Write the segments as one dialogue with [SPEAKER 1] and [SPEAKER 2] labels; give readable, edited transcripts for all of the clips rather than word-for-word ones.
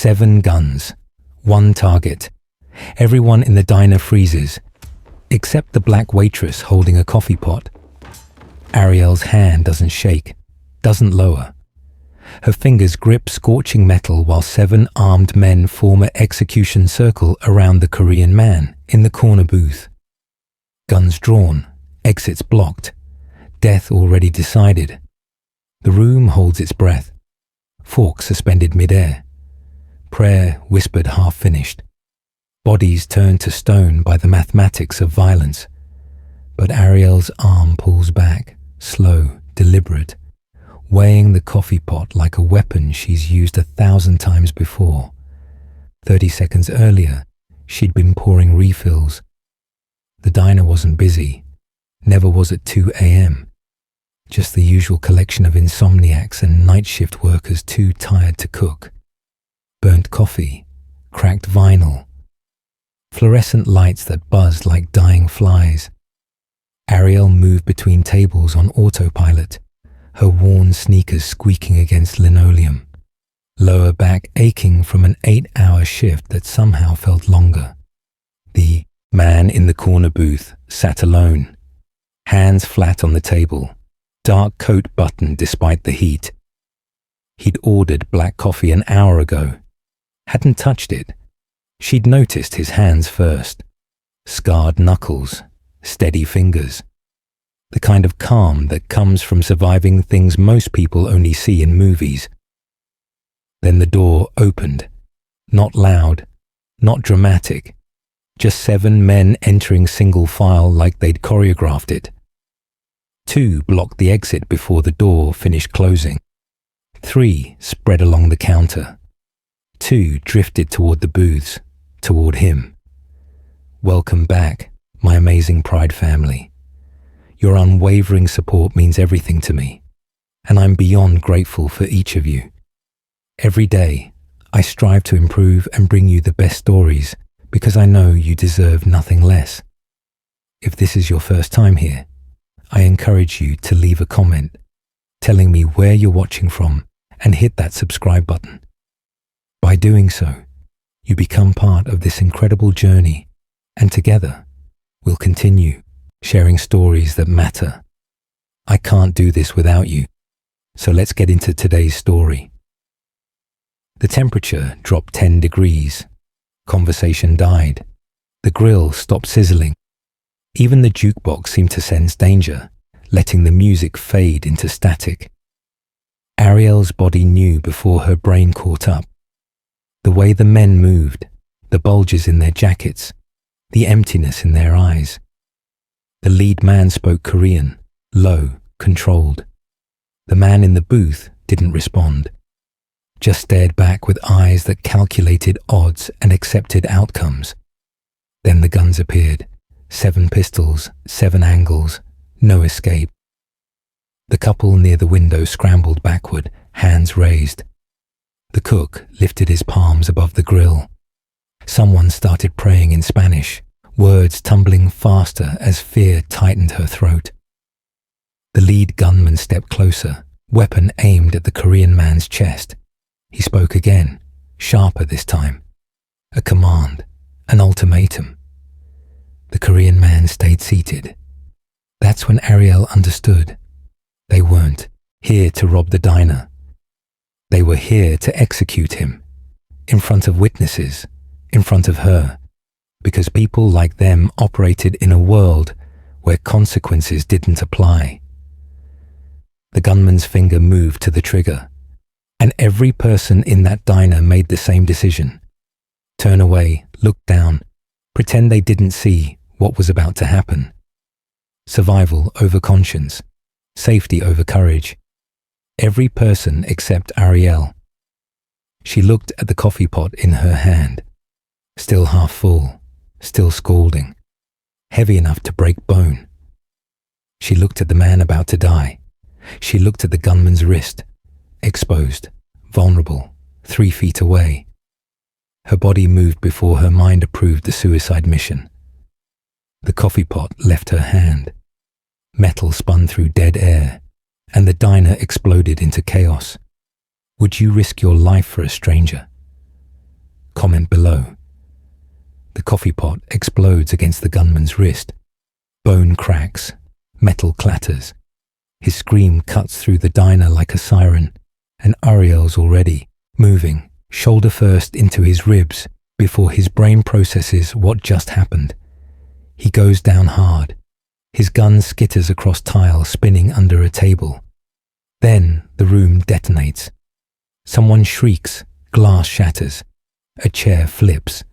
[SPEAKER 1] 7 guns, 1 target. Everyone in the diner freezes, except the black waitress holding a coffee pot. Ariel's hand doesn't shake, doesn't lower. Her fingers grip scorching metal while 7 armed men form an execution circle around the Korean man in the corner booth. Guns drawn, exits blocked, death already decided. The room holds its breath, fork suspended mid-air, prayer whispered half-finished. Bodies turned to stone by the mathematics of violence. But Ariel's arm pulls back, slow, deliberate, weighing the coffee pot like a weapon she's used 1,000 times before. 30 seconds earlier, she'd been pouring refills. The diner wasn't busy, never was at 2 a.m. Just the usual collection of insomniacs and night shift workers too tired to cook. Burnt coffee, cracked vinyl, fluorescent lights that buzzed like dying flies. Ariel moved between tables on autopilot, her worn sneakers squeaking against linoleum, lower back aching from an 8-hour shift that somehow felt longer. The man in the corner booth sat alone, hands flat on the table, dark coat buttoned despite the heat. He'd ordered black coffee an hour ago, hadn't touched it. She'd noticed his hands first, scarred knuckles, steady fingers, the kind of calm that comes from surviving things most people only see in movies. Then the door opened, not loud, not dramatic, just 7 men entering single file like they'd choreographed it. 2 blocked the exit before the door finished closing. 3 spread along the counter. 2 drifted toward the booths, toward him. Welcome back, my amazing Pride family. Your unwavering support means everything to me, and I'm beyond grateful for each of you. Every day, I strive to improve and bring you the best stories because I know you deserve nothing less. If this is your first time here, I encourage you to leave a comment telling me where you're watching from and hit that subscribe button. By doing so, you become part of this incredible journey, and together, we'll continue sharing stories that matter. I can't do this without you, so let's get into today's story. The temperature dropped 10 degrees. Conversation died. The grill stopped sizzling. Even the jukebox seemed to sense danger, letting the music fade into static. Ariel's body knew before her brain caught up. The way the men moved, the bulges in their jackets, the emptiness in their eyes. The lead man spoke Korean, low, controlled. The man in the booth didn't respond, just stared back with eyes that calculated odds and accepted outcomes. Then the guns appeared, 7 pistols, 7 angles, no escape. The couple near the window scrambled backward, hands raised. The cook lifted his palms above the grill. Someone started praying in Spanish, words tumbling faster as fear tightened her throat. The lead gunman stepped closer, weapon aimed at the Korean man's chest. He spoke again, sharper this time. A command, an ultimatum. The Korean man stayed seated. That's when Ariel understood. They weren't here to rob the diner. They were here to execute him, in front of witnesses, in front of her, because people like them operated in a world where consequences didn't apply. The gunman's finger moved to the trigger, and every person in that diner made the same decision. Turn away, look down, pretend they didn't see what was about to happen. Survival over conscience, safety over courage. Every person except Ariel. She looked at the coffee pot in her hand, still half full, still scalding, heavy enough to break bone. She looked at the man about to die. She looked at the gunman's wrist, exposed, vulnerable, 3 feet away. Her body moved before her mind approved the suicide mission. The coffee pot left her hand. Metal spun through dead air, and the diner exploded into chaos. Would you risk your life for a stranger? comment below. The coffee pot explodes against the gunman's wrist. Bone cracks, metal clatters. His scream cuts through the diner like a siren, and Ariel's already moving, shoulder first, into his ribs before his brain processes what just happened. He goes down hard. His gun skitters across tile, spinning under a table. Then the room detonates. Someone shrieks, glass shatters. A chair flips.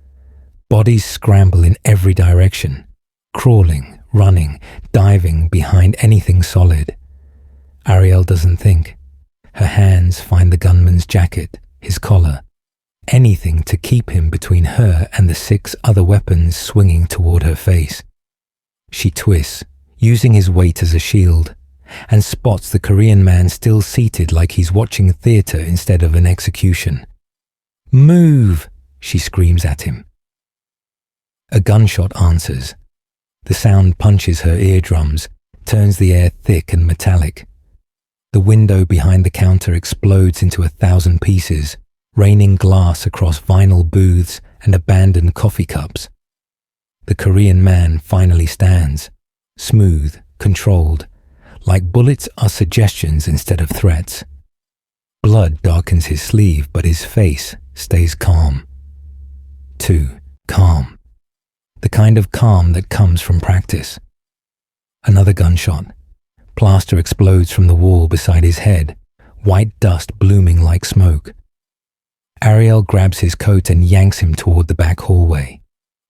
[SPEAKER 1] Bodies scramble in every direction, crawling, running, diving behind anything solid. Ariel doesn't think. Her hands find the gunman's jacket, his collar, anything to keep him between her and the 6 other weapons swinging toward her face. She twists, using his weight as a shield, and spots the Korean man still seated like he's watching theater instead of an execution. "Move!" she screams at him. A gunshot answers. The sound punches her eardrums, turns the air thick and metallic. The window behind the counter explodes into 1,000 pieces, raining glass across vinyl booths and abandoned coffee cups. The Korean man finally stands, smooth, controlled, like bullets are suggestions instead of threats. Blood darkens his sleeve, but his face stays calm. Too calm. The kind of calm that comes from practice. Another gunshot. Plaster explodes from the wall beside his head, white dust blooming like smoke. Ariel grabs his coat and yanks him toward the back hallway.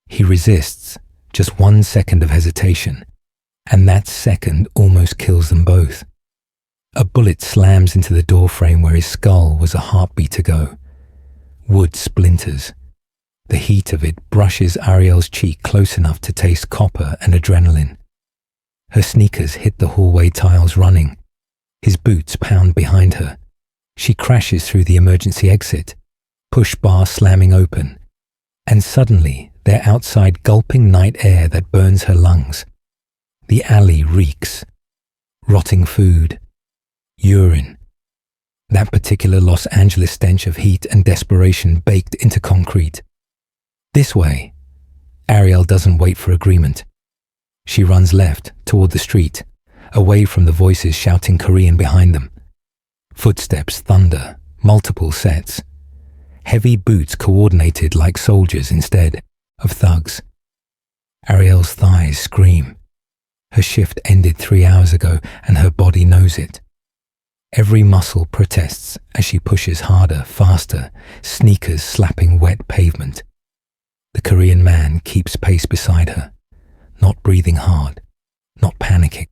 [SPEAKER 1] He resists, just 1 second of hesitation, and that second almost kills them both. A bullet slams into the doorframe where his skull was a heartbeat ago. Wood splinters. The heat of it brushes Ariel's cheek close enough to taste copper and adrenaline. Her sneakers hit the hallway tiles running. His boots pound behind her. She crashes through the emergency exit, push bar slamming open, and suddenly they're outside gulping night air that burns her lungs. The alley reeks. Rotting food. Urine. That particular Los Angeles stench of heat and desperation baked into concrete. This way. Ariel doesn't wait for agreement. She runs left, toward the street, away from the voices shouting Korean behind them. Footsteps thunder, multiple sets. Heavy boots coordinated like soldiers instead of thugs. Ariel's thighs scream. Her shift ended 3 hours ago, and her body knows it. Every muscle protests as she pushes harder, faster, sneakers slapping wet pavement. The Korean man keeps pace beside her, not breathing hard, not panicking.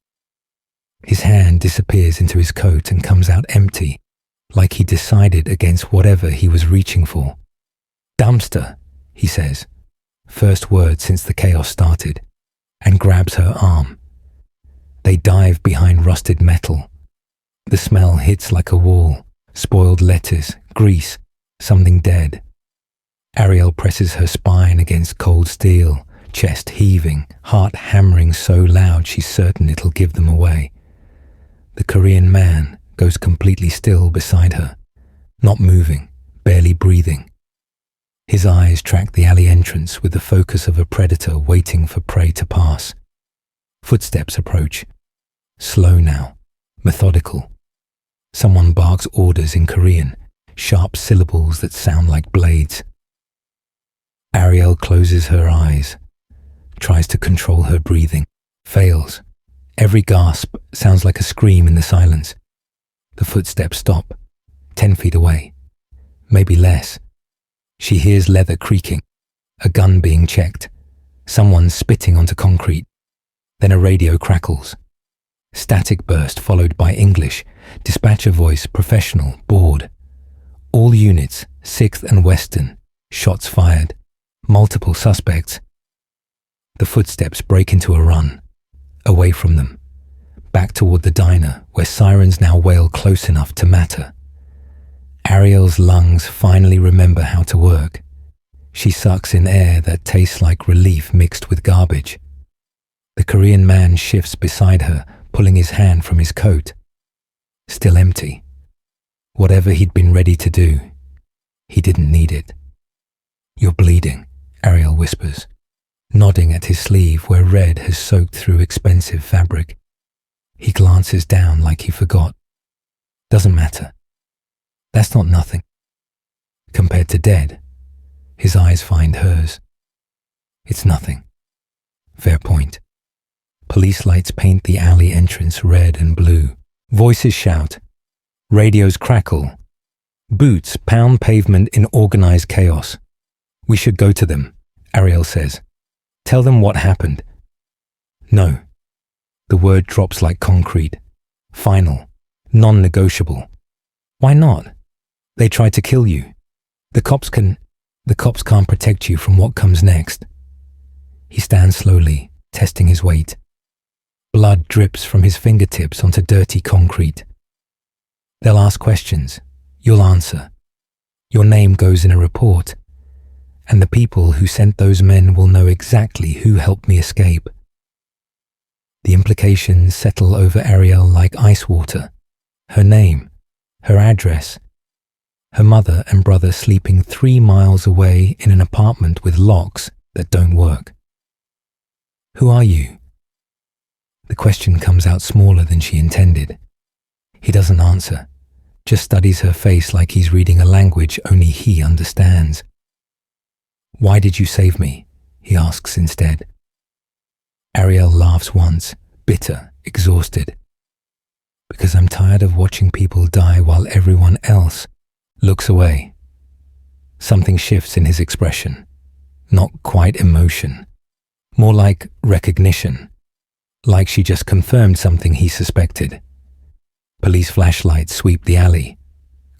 [SPEAKER 1] His hand disappears into his coat and comes out empty, like he decided against whatever he was reaching for. "Dumpster," he says, first word since the chaos started, and grabs her arm. They dive behind rusted metal. The smell hits like a wall, spoiled lettuce, grease, something dead. Ariel presses her spine against cold steel, chest heaving, heart hammering so loud she's certain it'll give them away. The Korean man goes completely still beside her, not moving, barely breathing. His eyes track the alley entrance with the focus of a predator waiting for prey to pass. Footsteps approach. Slow now, methodical. Someone barks orders in Korean, sharp syllables that sound like blades. Ariel closes her eyes, tries to control her breathing, fails. Every gasp sounds like a scream in the silence. The footsteps stop, 10 feet away, maybe less. She hears leather creaking, a gun being checked, someone spitting onto concrete. Then a radio crackles. Static burst followed by English, dispatcher voice, professional, bored. All units, 6th and Western, shots fired, multiple suspects. The footsteps break into a run, away from them, back toward the diner where sirens now wail close enough to matter. Ariel's lungs finally remember how to work. She sucks in air that tastes like relief mixed with garbage. The Korean man shifts beside her, pulling his hand from his coat. Still empty. Whatever he'd been ready to do, he didn't need it. "You're You're bleeding, Ariel whispers, nodding at his sleeve where red has soaked through expensive fabric. He glances down like he forgot. Doesn't matter. That's not nothing. Compared to dead, his eyes find hers. It's nothing. Fair point. Police lights paint the alley entrance red and blue. Voices shout. Radios crackle. Boots pound pavement in organized chaos. We should go to them, Ariel says. Tell them what happened. No. The word drops like concrete. Final. Non-negotiable. Why not? They tried to kill you. The cops can't protect you from what comes next. He stands slowly, testing his weight. Blood drips from his fingertips onto dirty concrete. They'll ask questions. You'll answer. Your name goes in a report. And the people who sent those men will know exactly who helped me escape. The implications settle over Ariel like ice water. Her name, her address, her mother and brother sleeping 3 miles away in an apartment with locks that don't work. Who are you? The question comes out smaller than she intended. He doesn't answer, just studies her face like he's reading a language only he understands. Why did you save me? He asks instead. Ariel laughs once, bitter, exhausted. Because I'm tired of watching people die while everyone else looks away. Something shifts in his expression. Not quite emotion. More like recognition. Like she just confirmed something he suspected. Police flashlights sweep the alley.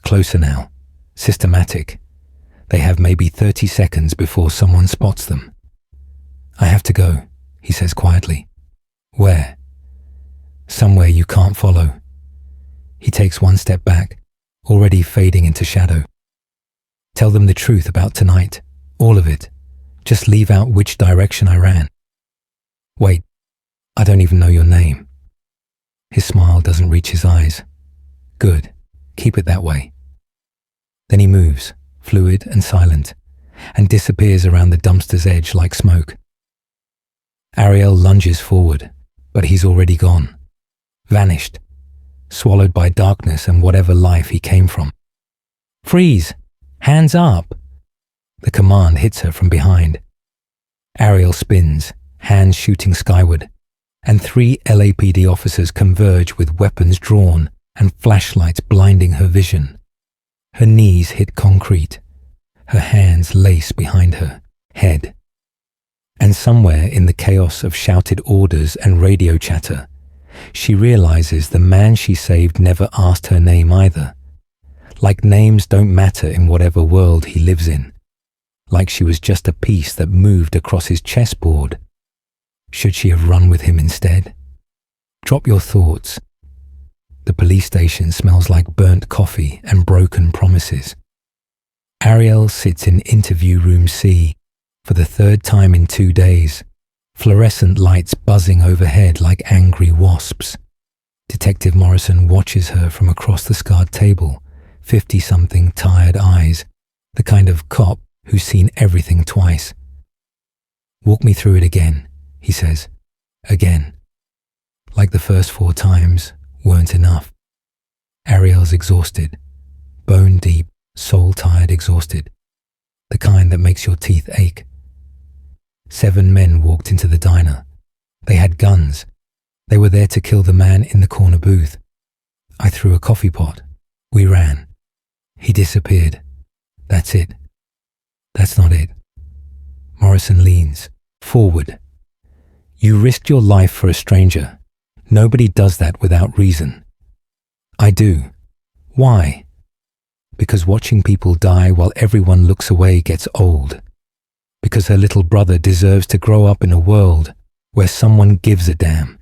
[SPEAKER 1] Closer now. Systematic. They have maybe 30 seconds before someone spots them. I have to go, he says quietly. Where? Somewhere you can't follow. He takes one step back, already fading into shadow. Tell them the truth about tonight, all of it. Just leave out which direction I ran. Wait, I don't even know your name. His smile doesn't reach his eyes. Good, keep it that way. Then he moves, fluid and silent, and disappears around the dumpster's edge like smoke. Ariel lunges forward, but he's already gone. Vanished. Swallowed by darkness and whatever life he came from. Freeze! Hands up! The command hits her from behind. Ariel spins, hands shooting skyward, and 3 LAPD officers converge with weapons drawn and flashlights blinding her vision. Her knees hit concrete. Her hands lace behind her head. And somewhere in the chaos of shouted orders and radio chatter, she realizes the man she saved never asked her name either. Like names don't matter in whatever world he lives in. Like she was just a piece that moved across his chessboard. Should she have run with him instead? Drop your thoughts. The police station smells like burnt coffee and broken promises. Ariel sits in interview room C for the 3rd time in 2 days. Fluorescent lights buzzing overhead like angry wasps. Detective Morrison watches her from across the scarred table, 50-something tired eyes, the kind of cop who's seen everything twice. Walk me through it again, he says. Again. Like the first 4 times weren't enough. Ariel's exhausted, bone deep, soul-tired exhausted. The kind that makes your teeth ache. 7 men walked into the diner. They had guns. They were there to kill the man in the corner booth. I threw a coffee pot. We ran. He disappeared. That's it. That's not it. Morrison leans forward. You risked your life for a stranger. Nobody does that without reason. I do. Why? Because watching people die while everyone looks away gets old. Because her little brother deserves to grow up in a world where someone gives a damn.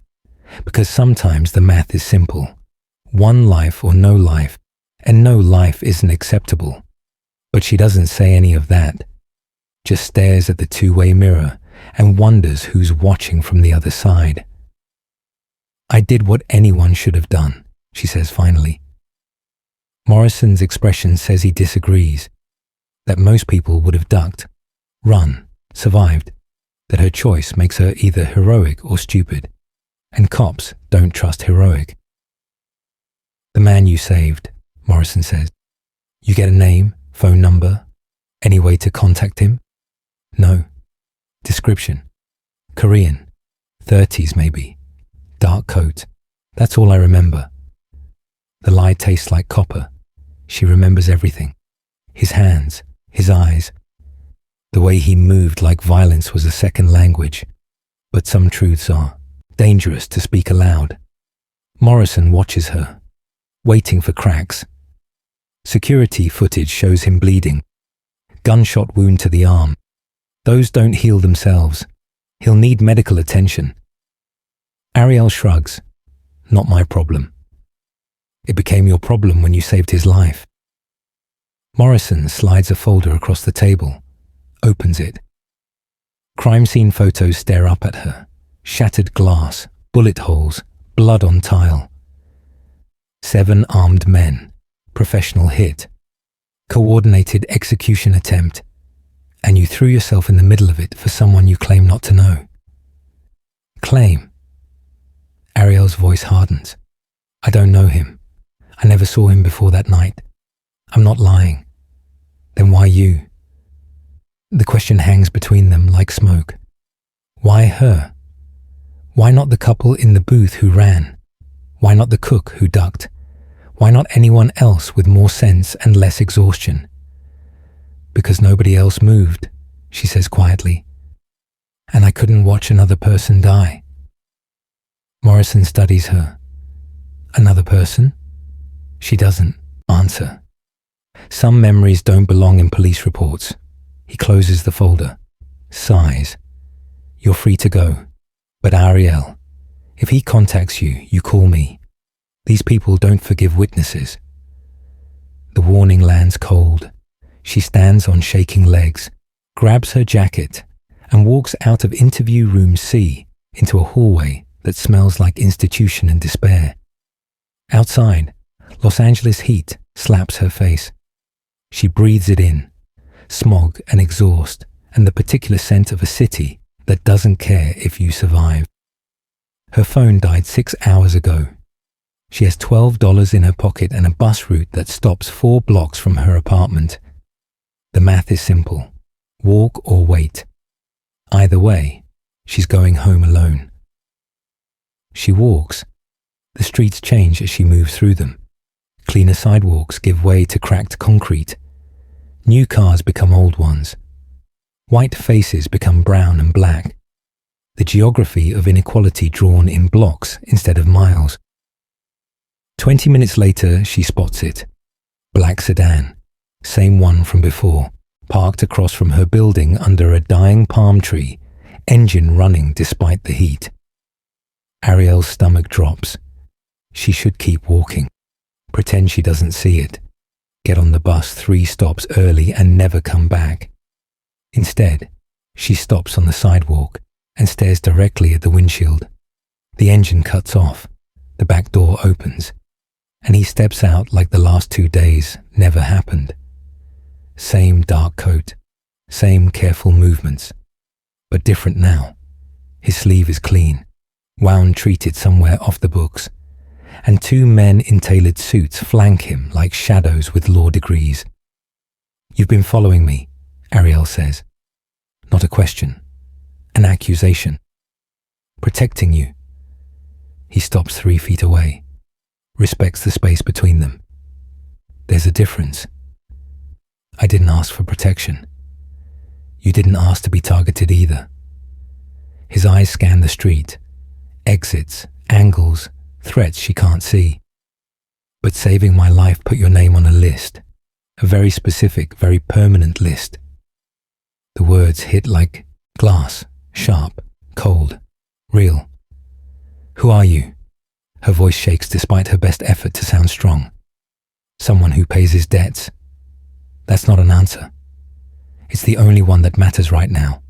[SPEAKER 1] Because sometimes the math is simple. 1 life or no life, and no life isn't acceptable. But she doesn't say any of that. Just stares at the 2-way mirror and wonders who's watching from the other side. I did what anyone should have done, she says finally. Morrison's expression says he disagrees, that most people would have ducked, run, survived, that her choice makes her either heroic or stupid, and cops don't trust heroic. The man you saved, Morrison says. You get a name, phone number, any way to contact him? No. Description. Korean, 30s maybe, dark coat. That's all I remember. The lie tastes like copper. She remembers everything. His hands, his eyes, the way he moved like violence was a second language. But some truths are dangerous to speak aloud. Morrison watches her, waiting for cracks. Security footage shows him bleeding. Gunshot wound to the arm. Those don't heal themselves. He'll need medical attention. Ariel shrugs. Not my problem. It became your problem when you saved his life. Morrison slides a folder across the table, opens it. Crime scene photos stare up at her. Shattered glass, bullet holes, blood on tile. 7 armed men, professional hit, coordinated execution attempt, and you threw yourself in the middle of it for someone you claim not to know. Claim. Ariel's voice hardens. I don't know him. I never saw him before that night. I'm not lying. Then why you? The question hangs between them like smoke. Why her? Why not the couple in the booth who ran? Why not the cook who ducked? Why not anyone else with more sense and less exhaustion? Because nobody else moved, she says quietly. And I couldn't watch another person die. Morrison studies her. Another person? She doesn't answer. Some memories don't belong in police reports. He closes the folder, sighs. You're free to go. But Ariel, if he contacts you, you call me. These people don't forgive witnesses. The warning lands cold. She stands on shaking legs, grabs her jacket, and walks out of interview room C into a hallway that smells like institution and despair. Outside, Los Angeles heat slaps her face. She breathes it in, smog and exhaust, and the particular scent of a city that doesn't care if you survive. Her phone died 6 hours ago. She has $12 in her pocket and a bus route that stops 4 blocks from her apartment. The math is simple. Walk or wait. Either way, she's going home alone. She walks. The streets change as she moves through them. Cleaner sidewalks give way to cracked concrete. New cars become old ones. White faces become brown and black. The geography of inequality drawn in blocks instead of miles. 20 minutes later, she spots it. Black sedan, same one from before, parked across from her building under a dying palm tree, engine running despite the heat. Ariel's stomach drops. She should keep walking. Pretend she doesn't see it. Get on the bus 3 stops early and never come back. Instead, she stops on the sidewalk and stares directly at the windshield. The engine cuts off. The back door opens. And he steps out like the last 2 days never happened. Same dark coat, same careful movements, but different now. His sleeve is clean, wound treated somewhere off the books, and 2 men in tailored suits flank him like shadows with law degrees. You've been following me, Ariel says. Not a question, an accusation. Protecting you. He stops 3 feet away, respects the space between them. There's a difference. I didn't ask for protection. You didn't ask to be targeted either. His eyes scan the street, exits, angles, threats she can't see. But saving my life put your name on a list, a very specific, very permanent list. The words hit like glass, sharp, cold, real. Who are you? Her voice shakes despite her best effort to sound strong. Someone who pays his debts. That's not an answer. It's the only one that matters right now.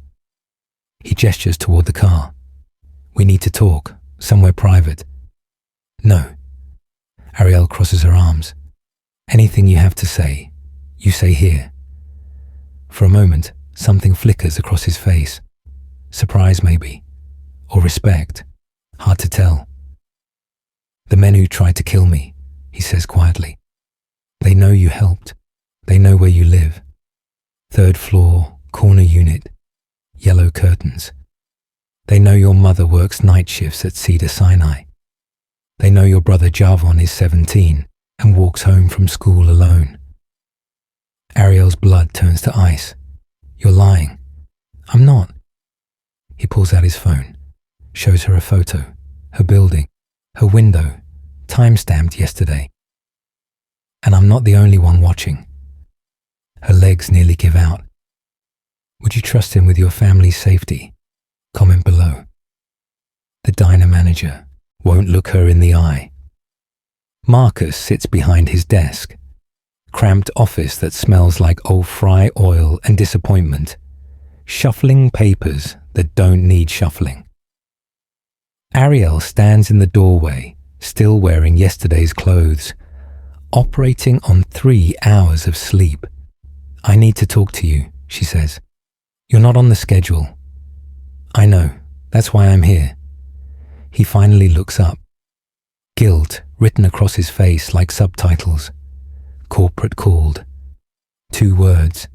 [SPEAKER 1] He gestures toward the car. We need to talk, somewhere private. No. Ariel crosses her arms. Anything you have to say, you say here. For a moment, Something flickers across his face. Surprise maybe, or respect. Hard to tell. The men who tried to kill me, he says quietly. They know you helped. They know where you live. 3rd floor, corner unit, yellow curtains. They know your mother works night shifts at Cedar Sinai. They know your brother Javon is 17 and walks home from school alone. Ariel's blood turns to ice. You're lying. I'm not. He pulls out his phone, shows her a photo, her building, her window, time-stamped yesterday. And I'm not the only one watching. Her legs nearly give out. Would you trust him with your family's safety? Comment below. The diner manager won't look her in the eye. Marcus sits behind his desk. Cramped office that smells like old fry oil and disappointment. Shuffling papers that don't need shuffling. Ariel stands in the doorway, still wearing yesterday's clothes, operating on 3 hours of sleep. I need to talk to you, she says. You're not on the schedule. I know, that's why I'm here. He finally looks up. Guilt written across his face like subtitles. Corporate called. 2 words.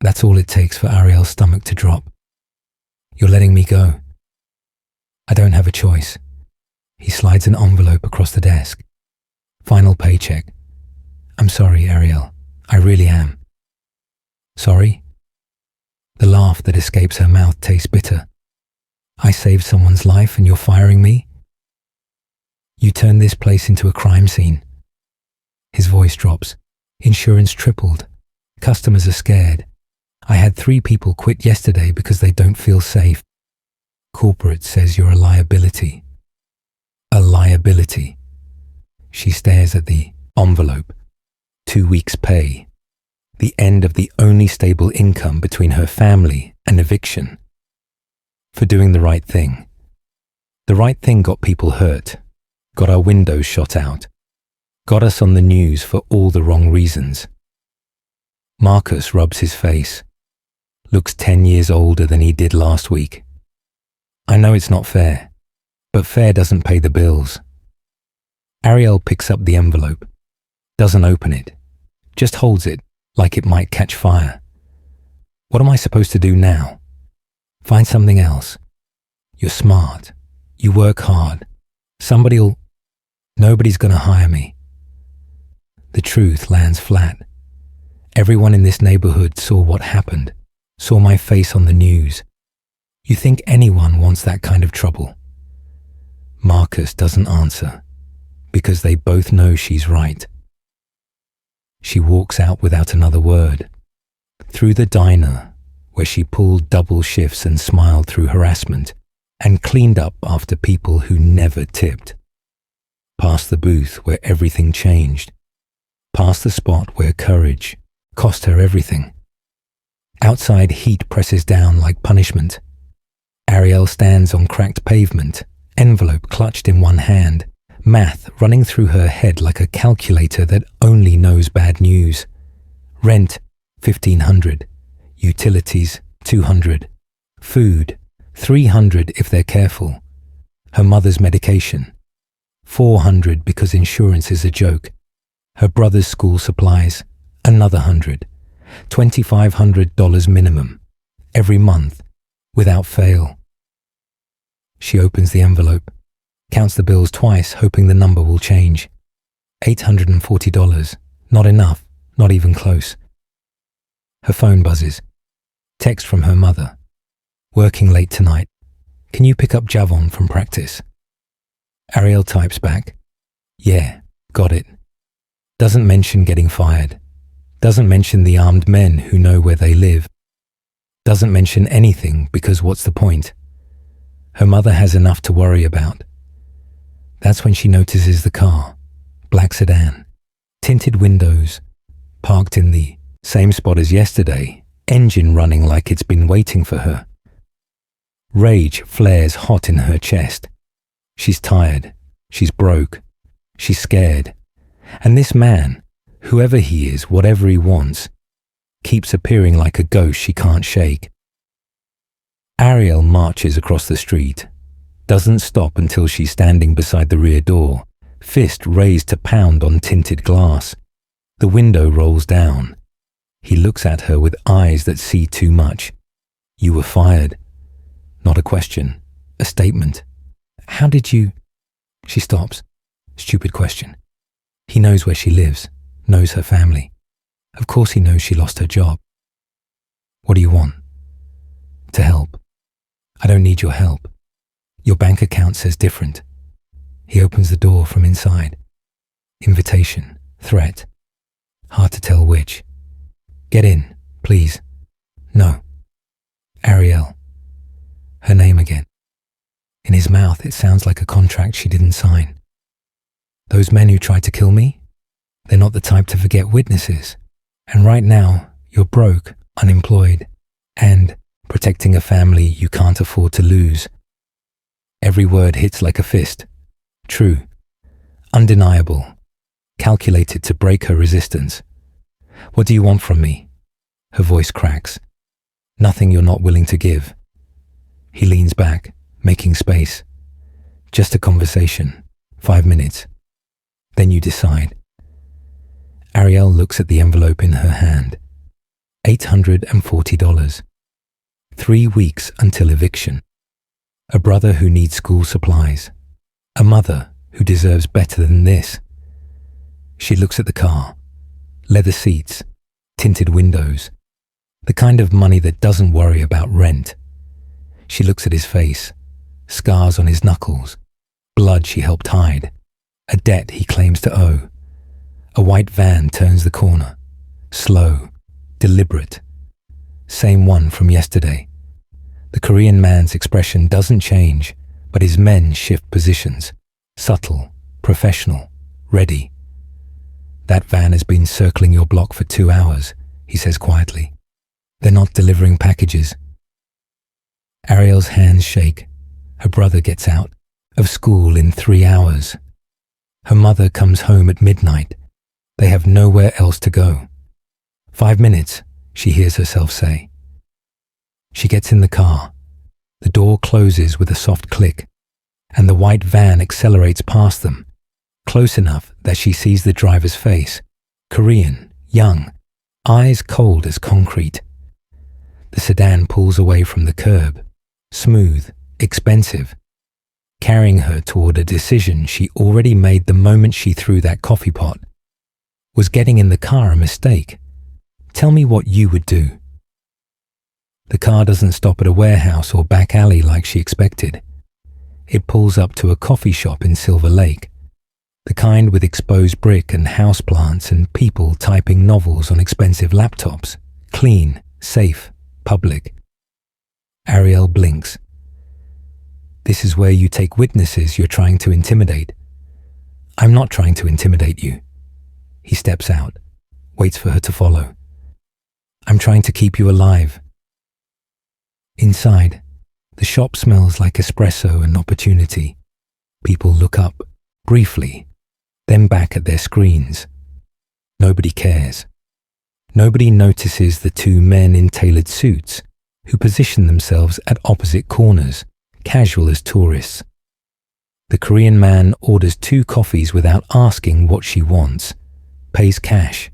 [SPEAKER 1] That's all it takes for Ariel's stomach to drop. You're letting me go. I don't have a choice. He slides an envelope across the desk. Final paycheck. I'm sorry, Ariel. I really am. Sorry? The laugh that escapes her mouth tastes bitter. I saved someone's life and you're firing me? You turned this place into a crime scene. His voice drops. Insurance tripled. Customers are scared. I had 3 people quit yesterday because they don't feel safe. Corporate says you're a liability. A liability. She stares at the envelope. 2 weeks' pay. The end of the only stable income between her family and eviction. For doing the right thing. The right thing got people hurt. Got our windows shot out. Got us on the news for all the wrong reasons. Marcus rubs his face. Looks 10 years older than he did last week. I know it's not fair, but fair doesn't pay the bills. Ariel picks up the envelope, doesn't open it, just holds it like it might catch fire. What am I supposed to do now? Find something else. You're smart. You work hard. Nobody's gonna hire me. The truth lands flat. Everyone in this neighborhood saw what happened, saw my face on the news. You think anyone wants that kind of trouble? Marcus doesn't answer, because they both know she's right. She walks out without another word, through the diner, where she pulled double shifts and smiled through harassment, and cleaned up after people who never tipped. Past the booth where everything changed, past the spot where courage cost her everything. Outside heat presses down like punishment. Ariel stands on cracked pavement, envelope clutched in one hand, math running through her head like a calculator that only knows bad news. Rent, $1,500. Utilities, $200. Food, $300 if they're careful. Her mother's medication, $400 because insurance is a joke. Her brother's school supplies, another $100. $2,500 minimum, every month, without fail. She opens the envelope, counts the bills twice, hoping the number will change. $840, not enough, not even close. Her phone buzzes. Text from her mother. Working late tonight. Can you pick up Javon from practice? Ariel types back. Yeah, got it. Doesn't mention getting fired. Doesn't mention the armed men who know where they live. Doesn't mention anything because what's the point? Her mother has enough to worry about. That's when she notices the car, black sedan, tinted windows, parked in the same spot as yesterday, engine running like it's been waiting for her. Rage flares hot in her chest. She's tired, she's broke, she's scared. And this man, whoever he is, whatever he wants, keeps appearing like a ghost she can't shake. Ariel marches across the street, doesn't stop until she's standing beside the rear door, fist raised to pound on tinted glass. The window rolls down. He looks at her with eyes that see too much. You were fired. Not a question, a statement. How did you... She stops. Stupid question. He knows where she lives, knows her family. Of course he knows she lost her job. What do you want? To help. I don't need your help. Your bank account says different. He opens the door from inside. Invitation, threat. Hard to tell which. Get in, please. No. Ariel. Her name again. In his mouth, it sounds like a contract she didn't sign. Those men who tried to kill me? They're not the type to forget witnesses. And right now, you're broke, unemployed, and protecting a family you can't afford to lose. Every word hits like a fist. True. Undeniable. Calculated to break her resistance. What do you want from me? Her voice cracks. Nothing you're not willing to give. He leans back, making space. Just a conversation. 5 minutes. Then you decide. Ariel looks at the envelope in her hand. $840. 3 weeks until eviction. A brother who needs school supplies. A mother who deserves better than this. She looks at the car. Leather seats. Tinted windows. The kind of money that doesn't worry about rent. She looks at his face. Scars on his knuckles. Blood she helped hide. A debt he claims to owe. A white van turns the corner. Slow. Deliberate. Same one from yesterday. The Korean man's expression doesn't change, but his men shift positions. Subtle. Professional. Ready. That van has been circling your block for 2 hours, he says quietly. They're not delivering packages. Ariel's hands shake. Her brother gets out of school in 3 hours. Her mother comes home at midnight. They have nowhere else to go. 5 minutes, she hears herself say. She gets in the car. The door closes with a soft click, and the white van accelerates past them, close enough that she sees the driver's face. Korean, young, eyes cold as concrete. The sedan pulls away from the curb, smooth, expensive, carrying her toward a decision she already made the moment she threw that coffee pot. Was getting in the car a mistake? Tell me what you would do. The car doesn't stop at a warehouse or back alley like she expected. It pulls up to a coffee shop in Silver Lake, the kind with exposed brick and houseplants and people typing novels on expensive laptops. Clean, safe, public. Ariel blinks. This is where you take witnesses you're trying to intimidate. I'm not trying to intimidate you. He steps out, waits for her to follow. I'm trying to keep you alive. Inside, the shop smells like espresso and opportunity. People look up, briefly, then back at their screens. Nobody cares. Nobody notices the 2 men in tailored suits who position themselves at opposite corners, casual as tourists. The Korean man orders 2 coffees without asking what she wants, pays cash,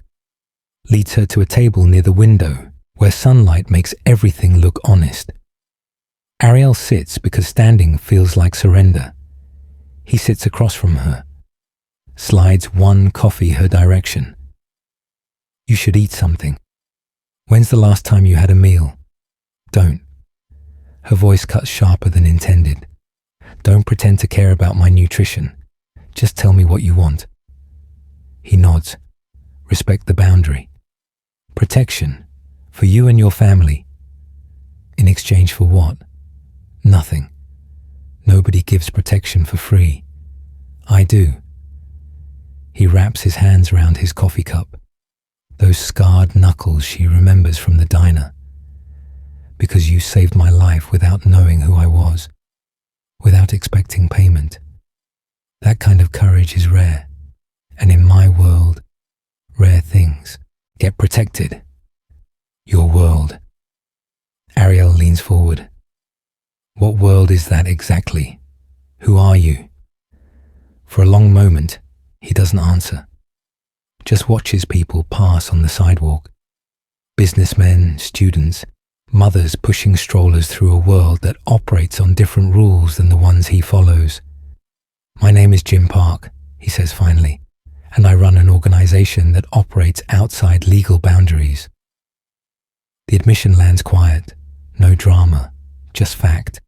[SPEAKER 1] leads her to a table near the window where sunlight makes everything look honest. Ariel sits because standing feels like surrender. He sits across from her, slides 1 coffee her direction. You should eat something. When's the last time you had a meal? Don't. Her voice cuts sharper than intended. Don't pretend to care about my nutrition. Just tell me what you want. He nods. Respect the boundary. Protection. For you and your family. In exchange for what? Nothing. Nobody gives protection for free. I do. He wraps his hands around his coffee cup. Those scarred knuckles she remembers from the diner. Because you saved my life without knowing who I was. Without expecting payment. That kind of courage is rare. And in my world, rare things get protected. Your world. Ariel leans forward. What world is that exactly? Who are you? For a long moment, he doesn't answer. Just watches people pass on the sidewalk. Businessmen, students, mothers pushing strollers through a world that operates on different rules than the ones he follows. My name is Jim Park, he says finally, and I run an organization that operates outside legal boundaries. The admission lands quiet, no drama, just fact.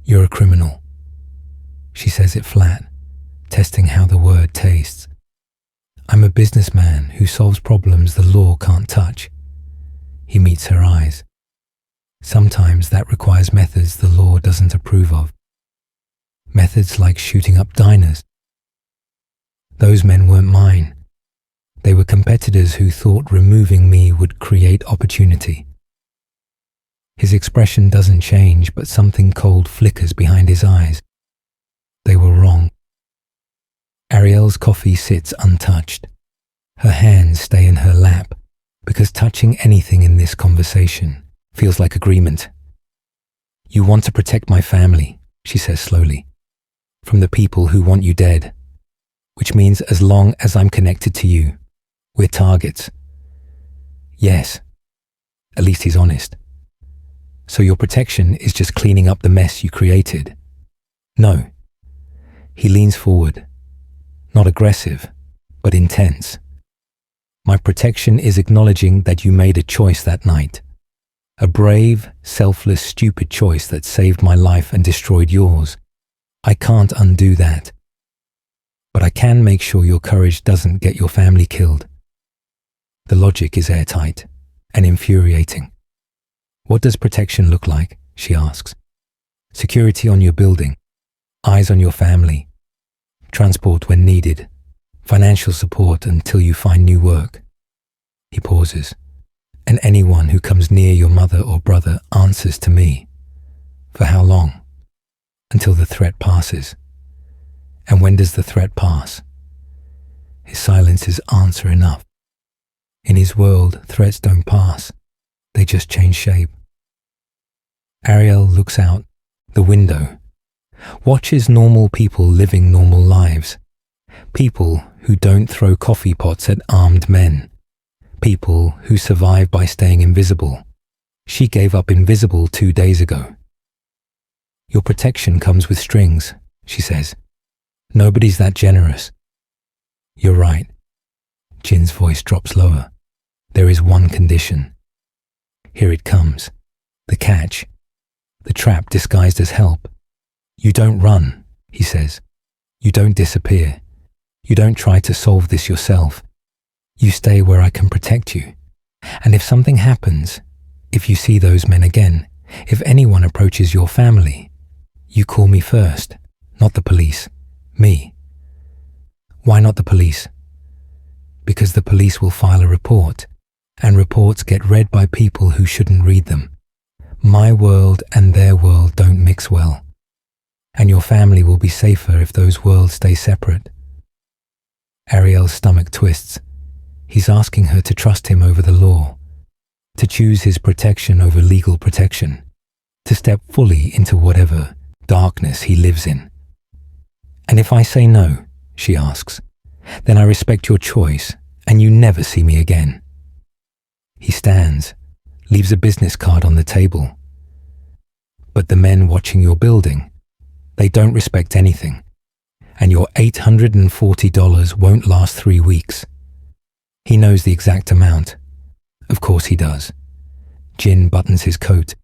[SPEAKER 1] You're a criminal. She says it flat, testing how the word tastes. I'm a businessman who solves problems the law can't touch. He meets her eyes. Sometimes that requires methods the law doesn't approve of. Methods like shooting up diners. Those men weren't mine. They were competitors who thought removing me would create opportunity. His expression doesn't change, but something cold flickers behind his eyes. They were wrong. Ariel's coffee sits untouched. Her hands stay in her lap, because touching anything in this conversation feels like agreement. You want to protect my family, she says slowly, from the people who want you dead, which means as long as I'm connected to you, we're targets. Yes, at least he's honest. So your protection is just cleaning up the mess you created? No. He leans forward, not aggressive, but intense. My protection is acknowledging that you made a choice that night. A brave, selfless, stupid choice that saved my life and destroyed yours. I can't undo that. But I can make sure your courage doesn't get your family killed. The logic is airtight and infuriating. What does protection look like? She asks. Security on your building, eyes on your family, transport when needed, financial support until you find new work. He pauses. And anyone who comes near your mother or brother answers to me. For how long? Until the threat passes. And when does the threat pass? His silence is answer enough. In his world, threats don't pass. They just change shape. Ariel looks out the window, watches normal people living normal lives. People who don't throw coffee pots at armed men. People who survive by staying invisible. She gave up invisible 2 days ago. Your protection comes with strings, she says. Nobody's that generous. You're right. Jin's voice drops lower. There is one condition. Here it comes. The catch. The trap disguised as help. You don't run, he says. You don't disappear. You don't try to solve this yourself. You stay where I can protect you. And if something happens, if you see those men again, if anyone approaches your family, you call me first, not the police, me. Why not the police? Because the police will file a report, and reports get read by people who shouldn't read them. My world and their world don't mix well. And your family will be safer if those worlds stay separate. Ariel's stomach twists. He's asking her to trust him over the law, to choose his protection over legal protection, to step fully into whatever darkness he lives in. And if I say no, she asks, then I respect your choice and you never see me again. He stands, leaves a business card on the table. But the men watching your building, they don't respect anything. And your $840 won't last 3 weeks. He knows the exact amount. Of course he does. Jin buttons his coat.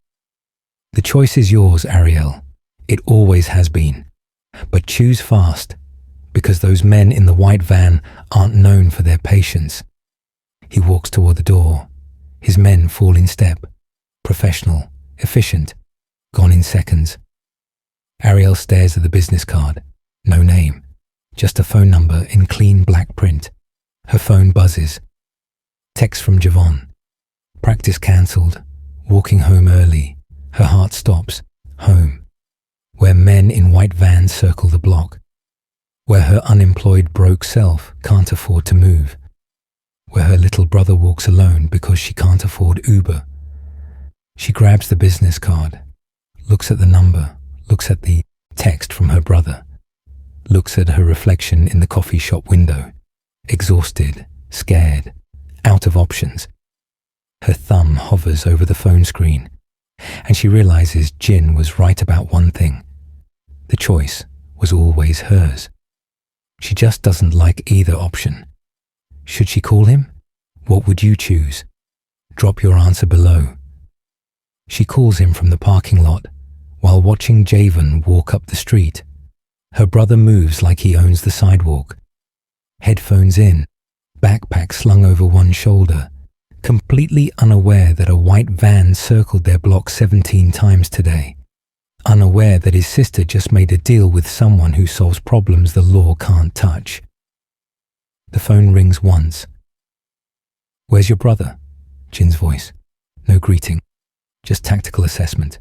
[SPEAKER 1] The choice is yours, Ariel. It always has been. But choose fast, because those men in the white van aren't known for their patience. He walks toward the door. His men fall in step. Professional, efficient, gone in seconds. Ariel stares at the business card. No name, just a phone number in clean black print. Her phone buzzes. Text from Javon. Practice cancelled. Walking home early. Her heart stops. Home. Where men in white vans circle the block. Where her unemployed broke self can't afford to move. where her little brother walks alone because she can't afford Uber. She grabs the business card, looks at the number, looks at the text from her brother, looks at her reflection in the coffee shop window, exhausted, scared, out of options. Her thumb hovers over the phone screen, and she realizes Jin was right about one thing. The choice was always hers. She just doesn't like either option. Should she call him? What would you choose? Drop your answer below. She calls him from the parking lot while watching Javen walk up the street. Her brother moves like he owns the sidewalk. Headphones in, backpack slung over one shoulder, completely unaware that a white van circled their block 17 times today. Unaware that his sister just made a deal with someone who solves problems the law can't touch. The phone rings once. "Where's your brother?" Jin's voice. No greeting, just tactical assessment.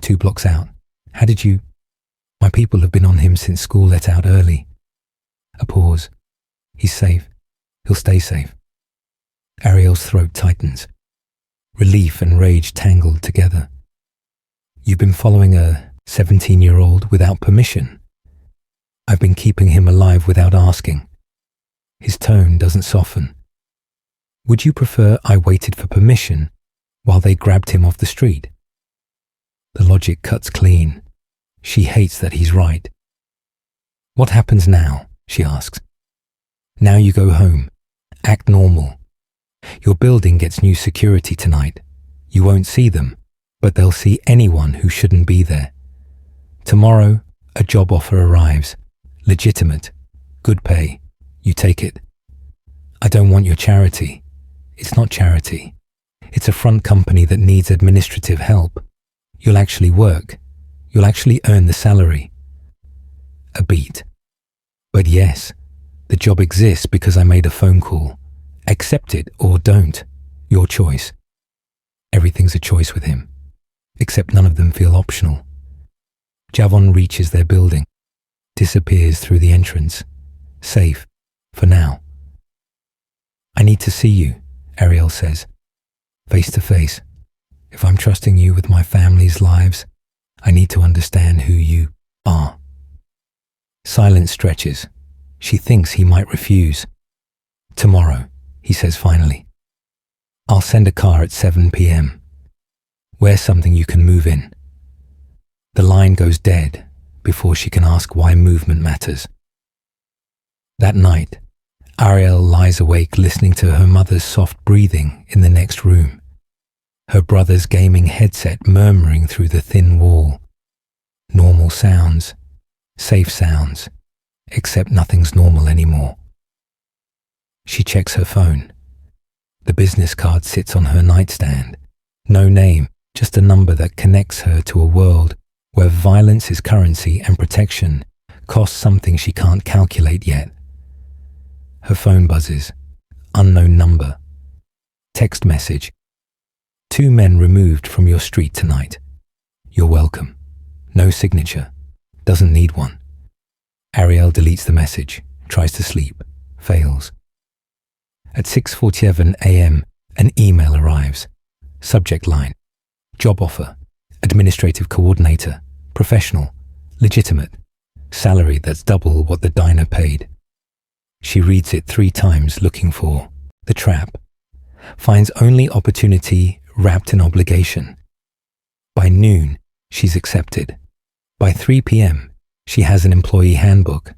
[SPEAKER 1] 2 blocks out. "How did you—" "My people have been on him since school let out early." A pause. "He's safe. He'll stay safe." Ariel's throat tightens. Relief and rage tangled together. "You've been following a 17-year-old without permission. I've been keeping him alive without asking." His tone doesn't soften. "Would you prefer I waited for permission while they grabbed him off the street?" The logic cuts clean. She hates that he's right. "What happens now?" she asks. "Now you go home. Act normal. Your building gets new security tonight. You won't see them, but they'll see anyone who shouldn't be there. Tomorrow, a job offer arrives. Legitimate. Good pay. You take it. I don't want your charity. It's not charity. It's a front company that needs administrative help. You'll actually work. You'll actually earn the salary." A beat. "But yes, the job exists because I made a phone call. Accept it or don't. Your choice." Everything's a choice with him, except none of them feel optional. Javon reaches their building, disappears through the entrance. Safe, for now. "I need to see you," Ariel says. "Face to face. If I'm trusting you with my family's lives, I need to understand who you are." Silence stretches. She thinks he might refuse. "Tomorrow," he says finally. "I'll send a car at 7 p.m. Wear something you can move in." The line goes dead before she can ask why movement matters. That night, Ariel lies awake listening to her mother's soft breathing in the next room, her brother's gaming headset murmuring through the thin wall. Normal sounds, safe sounds, except nothing's normal anymore. She checks her phone. The business card sits on her nightstand. No name, just a number that connects her to a world where violence is currency and protection costs something she can't calculate yet. Her phone buzzes. Unknown number. Text message. 2 men removed from your street tonight. You're welcome. No signature. Doesn't need one. Ariel deletes the message, tries to sleep, fails. At 6:47 a.m., an email arrives. Subject line. Job offer. Administrative coordinator. Professional. Legitimate. Salary that's double what the diner paid. She reads it 3 times looking for the trap. Finds only opportunity wrapped in obligation. By noon, she's accepted. By 3 p.m., she has an employee handbook.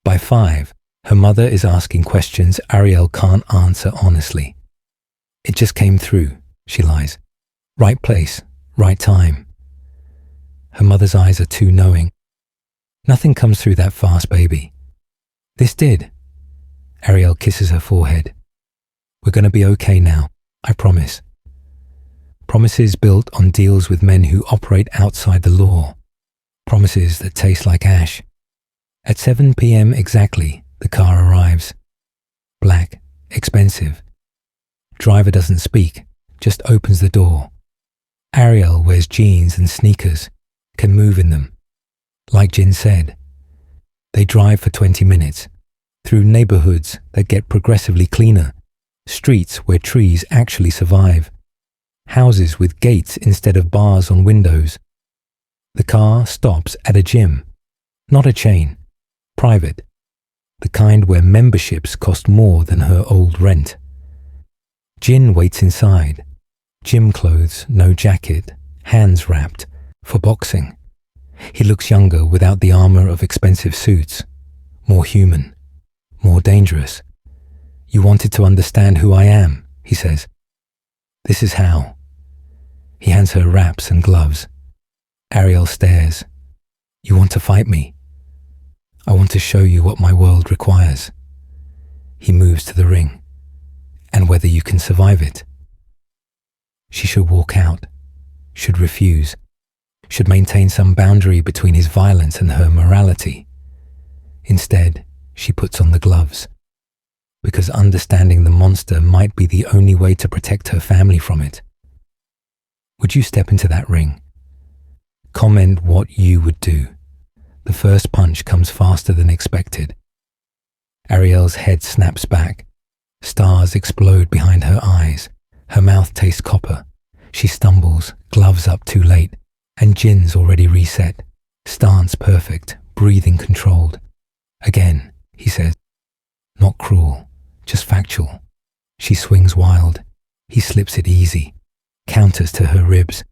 [SPEAKER 1] By 5, her mother is asking questions Ariel can't answer honestly. "It just came through," she lies. "Right place, right time." Her mother's eyes are too knowing. "Nothing comes through that fast, baby." "This did." Ariel kisses her forehead. "We're going to be okay now, I promise." Promises built on deals with men who operate outside the law. Promises that taste like ash. At 7 p.m. exactly, the car arrives. Black, expensive. Driver doesn't speak, just opens the door. Ariel wears jeans and sneakers, can move in them. Like Jin said, they drive for 20 minutes, through neighborhoods that get progressively cleaner, Streets where trees actually survive. Houses with gates instead of bars on windows. The car stops at a gym. Not a chain. Private. The kind where memberships cost more than her old rent. Jin waits inside. Gym clothes, no jacket, hands wrapped, for boxing. He looks younger without the armor of expensive suits. More human. More dangerous. You wanted to understand who I am, he says. This is how. He hands her wraps and gloves. Ariel stares. You want to fight me? I want to show you what my world requires. He moves to the ring. And whether you can survive it. She should walk out. Should refuse. Should maintain some boundary between his violence and her morality. Instead, she puts on the gloves. Because understanding the monster might be the only way to protect her family from it. Would you step into that ring? Comment what you would do. The first punch comes faster than expected. Ariel's head snaps back. Stars explode behind her eyes. Her mouth tastes copper. She stumbles, gloves up too late, and Jin's already reset. Stance perfect, breathing controlled. Again, he says. Not cruel, just factual. She swings wild. He slips it easy. Counters to her ribs.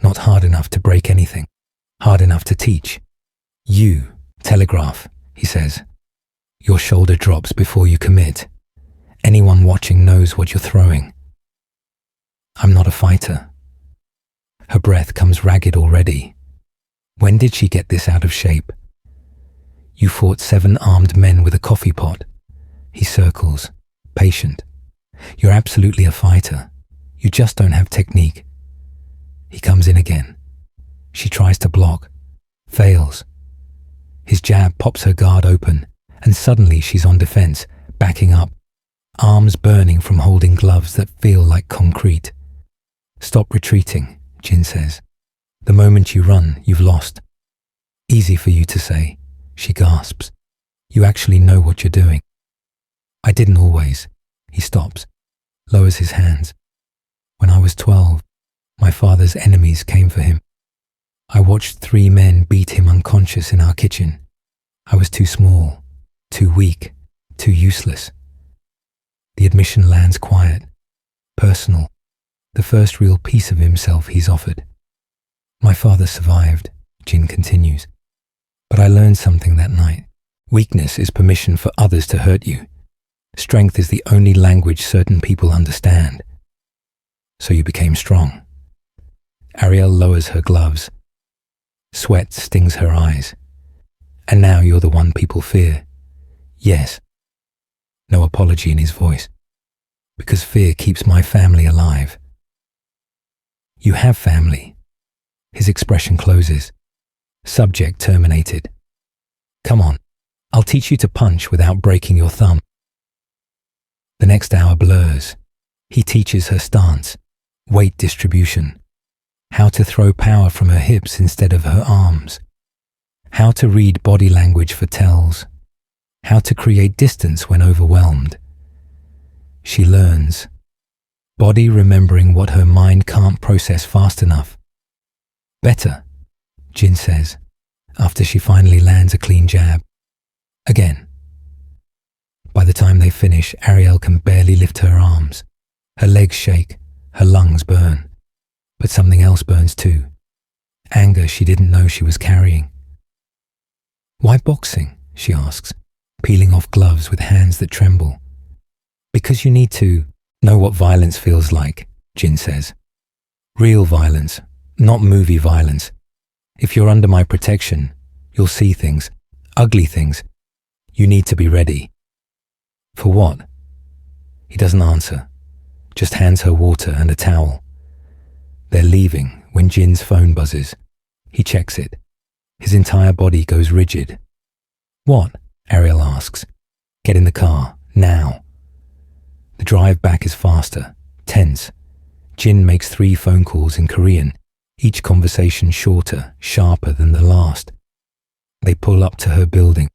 [SPEAKER 1] Not hard enough to break anything. Hard enough to teach. You, telegraph, he says. Your shoulder drops before you commit. Anyone watching knows what you're throwing. I'm not a fighter. Her breath comes ragged already. When did she get this out of shape? You fought 7 armed men with a coffee pot. He circles, patient. You're absolutely a fighter. You just don't have technique. He comes in again. She tries to block. Fails. His jab pops her guard open, and suddenly she's on defense, backing up. Arms burning from holding gloves that feel like concrete. Stop retreating, Jin says. The moment you run, you've lost. Easy for you to say, she gasps. You actually know what you're doing. I didn't always. He stops, lowers his hands. When I was 12, my father's enemies came for him. I watched 3 men beat him unconscious in our kitchen. I was too small, too weak, too useless. The admission lands quiet, personal, the first real piece of himself he's offered. My father survived, Jin continues. But I learned something that night. Weakness is permission for others to hurt you. Strength is the only language certain people understand. So you became strong. Ariel lowers her gloves. Sweat stings her eyes. And now you're the one people fear. Yes. No apology in his voice. Because fear keeps my family alive. You have family. His expression closes. Subject terminated. Come on, I'll teach you to punch without breaking your thumb. The next hour blurs. He teaches her stance, weight distribution, how to throw power from her hips instead of her arms, how to read body language for tells, how to create distance when overwhelmed. She learns, body remembering what her mind can't process fast enough. Better, Jin says, after she finally lands a clean jab. Again. By the time they finish, Ariel can barely lift her arms. Her legs shake, her lungs burn. But something else burns too. Anger she didn't know she was carrying. Why boxing? She asks, peeling off gloves with hands that tremble. Because you need to know what violence feels like, Jin says. Real violence, not movie violence. If you're under my protection, you'll see things, ugly things. You need to be ready. For what? He doesn't answer, just hands her water and a towel. They're leaving when Jin's phone buzzes. He checks it. His entire body goes rigid. What? Ariel asks. Get in the car, now. The drive back is faster, tense. Jin makes 3 phone calls in Korean, each conversation shorter, sharper than the last. They pull up to her building.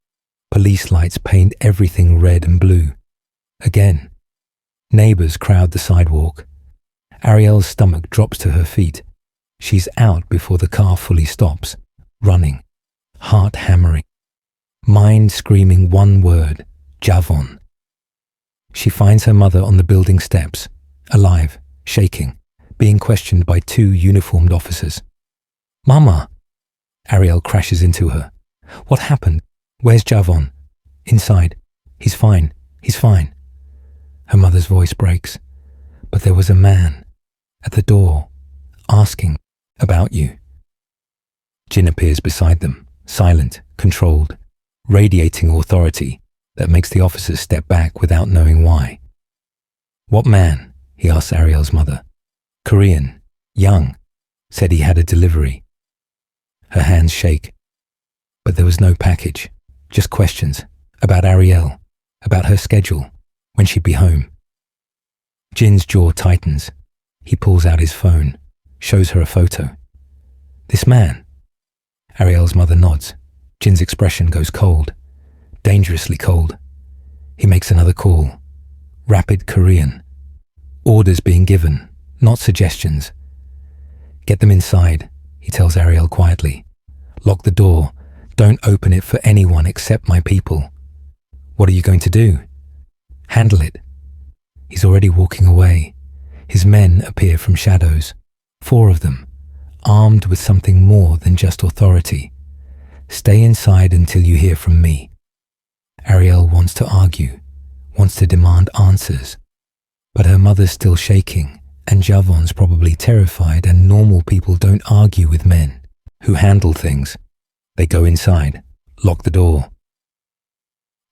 [SPEAKER 1] Police lights paint everything red and blue. Again. Neighbors crowd the sidewalk. Ariel's stomach drops to her feet. She's out before the car fully stops, running, heart hammering, mind screaming one word, Javon. She finds her mother on the building steps, alive, shaking, being questioned by 2 uniformed officers. "Mama!" Ariel crashes into her. "What happened? Where's Javon?" "Inside. He's fine. He's fine." Her mother's voice breaks. "But there was a man at the door asking about you." Jin appears beside them, silent, controlled, radiating authority that makes the officers step back without knowing why. "What man?" he asks Ariel's mother. "Korean, young, said he had a delivery." Her hands shake. But there was no package, just questions about Ariel, about her schedule, when she'd be home. Jin's jaw tightens. He pulls out his phone, shows her a photo. "This man?" Ariel's mother nods. Jin's expression goes cold, dangerously cold. He makes another call. Rapid Korean. Orders being given, not suggestions. "Get them inside," he tells Ariel quietly. "Lock the door. Don't open it for anyone except my people." "What are you going to do?" "Handle it." He's already walking away. His men appear from shadows, 4 of them, armed with something more than just authority. "Stay inside until you hear from me." Ariel wants to argue, wants to demand answers, but her mother's still shaking, and Javon's probably terrified, and normal people don't argue with men who handle things. They go inside, lock the door.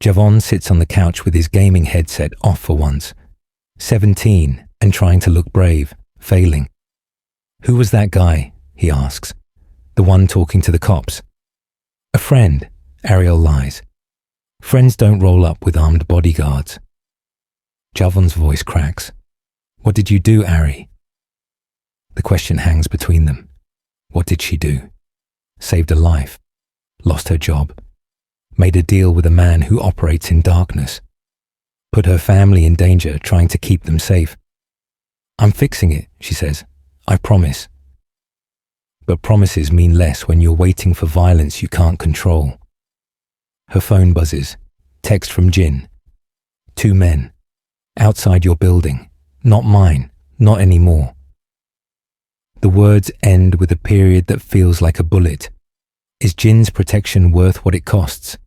[SPEAKER 1] Javon sits on the couch with his gaming headset off for once, 17 and trying to look brave, failing. "Who was that guy?" he asks. "The one talking to the cops?" "A friend," Ariel lies. "Friends don't roll up with armed bodyguards." Javon's voice cracks. "What did you do, Ari?" The question hangs between them. What did she do? Saved a life, lost her job, made a deal with a man who operates in darkness, put her family in danger trying to keep them safe. "I'm fixing it," she says. "I promise." But promises mean less when you're waiting for violence you can't control. Her phone buzzes. Text from Jin. "2 men. Outside your building. Not mine. Not anymore." The words end with a period that feels like a bullet. Is Jin's protection worth what it costs?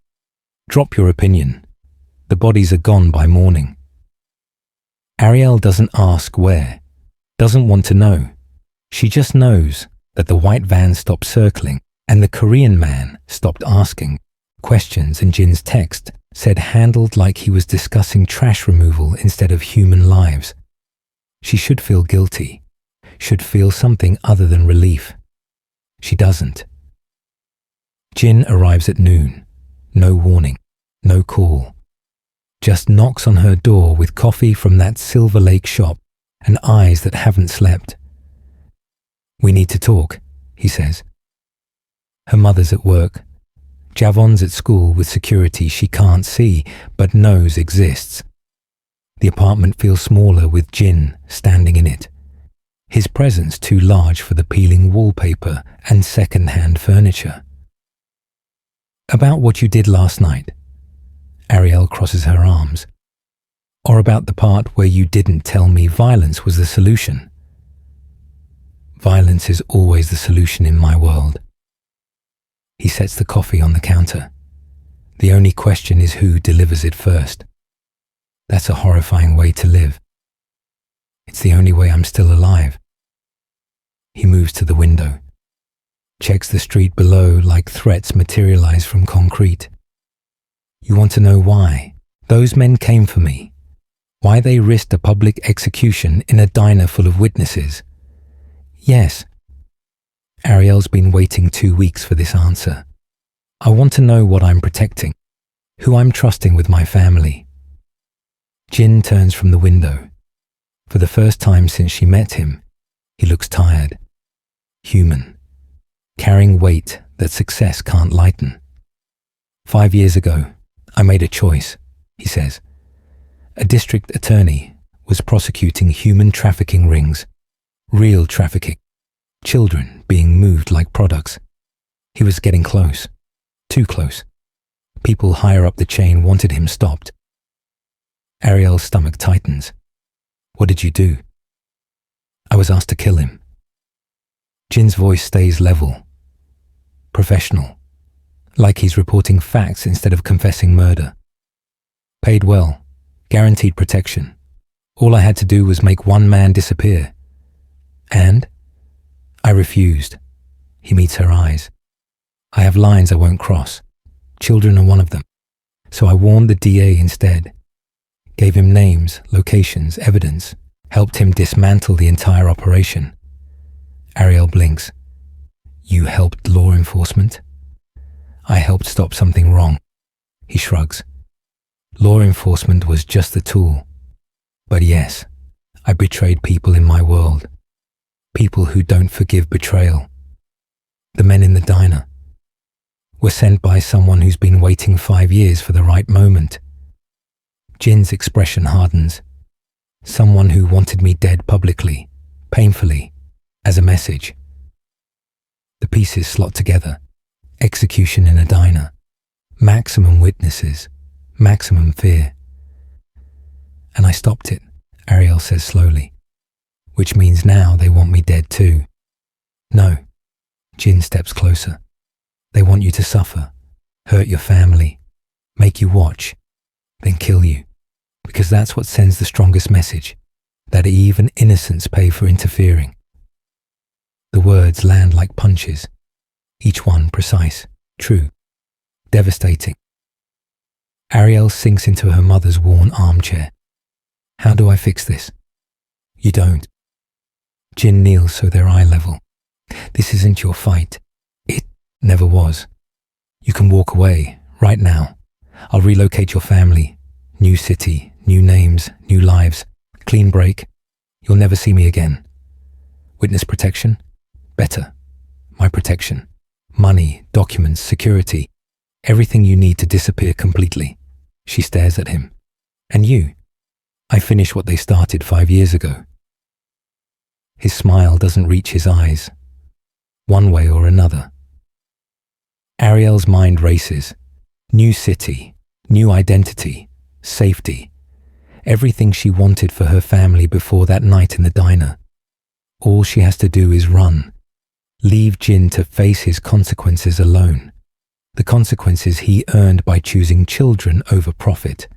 [SPEAKER 1] Drop your opinion. The bodies are gone by morning. Ariel doesn't ask where, doesn't want to know. She just knows that the white van stopped circling and the Korean man stopped asking questions, and Jin's text said handled like he was discussing trash removal instead of human lives. She should feel guilty, should feel something other than relief. She doesn't. Jin arrives at noon. No warning, no call. Just knocks on her door with coffee from that Silver Lake shop and eyes that haven't slept. "We need to talk," he says. Her mother's at work. Javon's at school with security she can't see but knows exists. The apartment feels smaller with Jin standing in it. His presence too large for the peeling wallpaper and second-hand furniture. "About what you did last night." Ariel crosses her arms. "Or about the part where you didn't tell me violence was the solution." "Violence is always the solution in my world." He sets the coffee on the counter. The only question is who delivers it first. That's a horrifying way to live. It's the only way I'm still alive. He moves to the window, checks the street below like threats materialize from concrete. "You want to know why? Those men came for me. Why they risked a public execution in a diner full of witnesses?" "Yes." Ariel's been waiting 2 weeks for this answer. "I want to know what I'm protecting, who I'm trusting with my family." Jin turns from the window. For the first time since she met him, he looks tired, human, carrying weight that success can't lighten. "5 years ago, I made a choice," he says. "A district attorney was prosecuting human trafficking rings, real trafficking, children being moved like products. He was getting close, too close. People higher up the chain wanted him stopped. Ariel's stomach tightens. What did you do? I was asked to kill him. Jin's voice stays level, professional, like he's reporting facts instead of confessing murder. Paid well, guaranteed protection. All I had to do was make one man disappear. And I refused. He meets her eyes. I have lines I won't cross. Children are one of them. So I warned the DA instead. Gave him names, locations, evidence. Helped him dismantle the entire operation. Ariel blinks. You helped law enforcement? I helped stop something wrong. He shrugs. Law enforcement was just the tool. But yes, I betrayed people in my world. People who don't forgive betrayal. The men in the diner were sent by someone who's been waiting 5 years for the right moment. Jin's expression hardens. Someone who wanted me dead publicly, painfully, as a message. The pieces slot together. Execution in a diner. Maximum witnesses. Maximum fear. And I stopped it, Ariel says slowly. Which means now they want me dead too. No. Jin steps closer. They want you to suffer, hurt your family, make you watch, then kill you. Because that's what sends the strongest message, that even innocents pay for interfering. The words land like punches, each one precise, true, devastating. Ariel sinks into her mother's worn armchair. How do I fix this? You don't. Jin kneels so they're eye level. This isn't your fight. It never was. You can walk away, right now. I'll relocate your family. New city, new names, new lives. Clean break. You'll never see me again. Witness protection? Better. My protection. Money, documents, security. Everything you need to disappear completely. She stares at him. And you? I finish what they started 5 years ago. His smile doesn't reach his eyes. One way or another. Ariel's mind races. New city, new identity, safety. Everything she wanted for her family before that night in the diner. All she has to do is run. Leave Jin to face his consequences alone. The consequences he earned by choosing children over profit.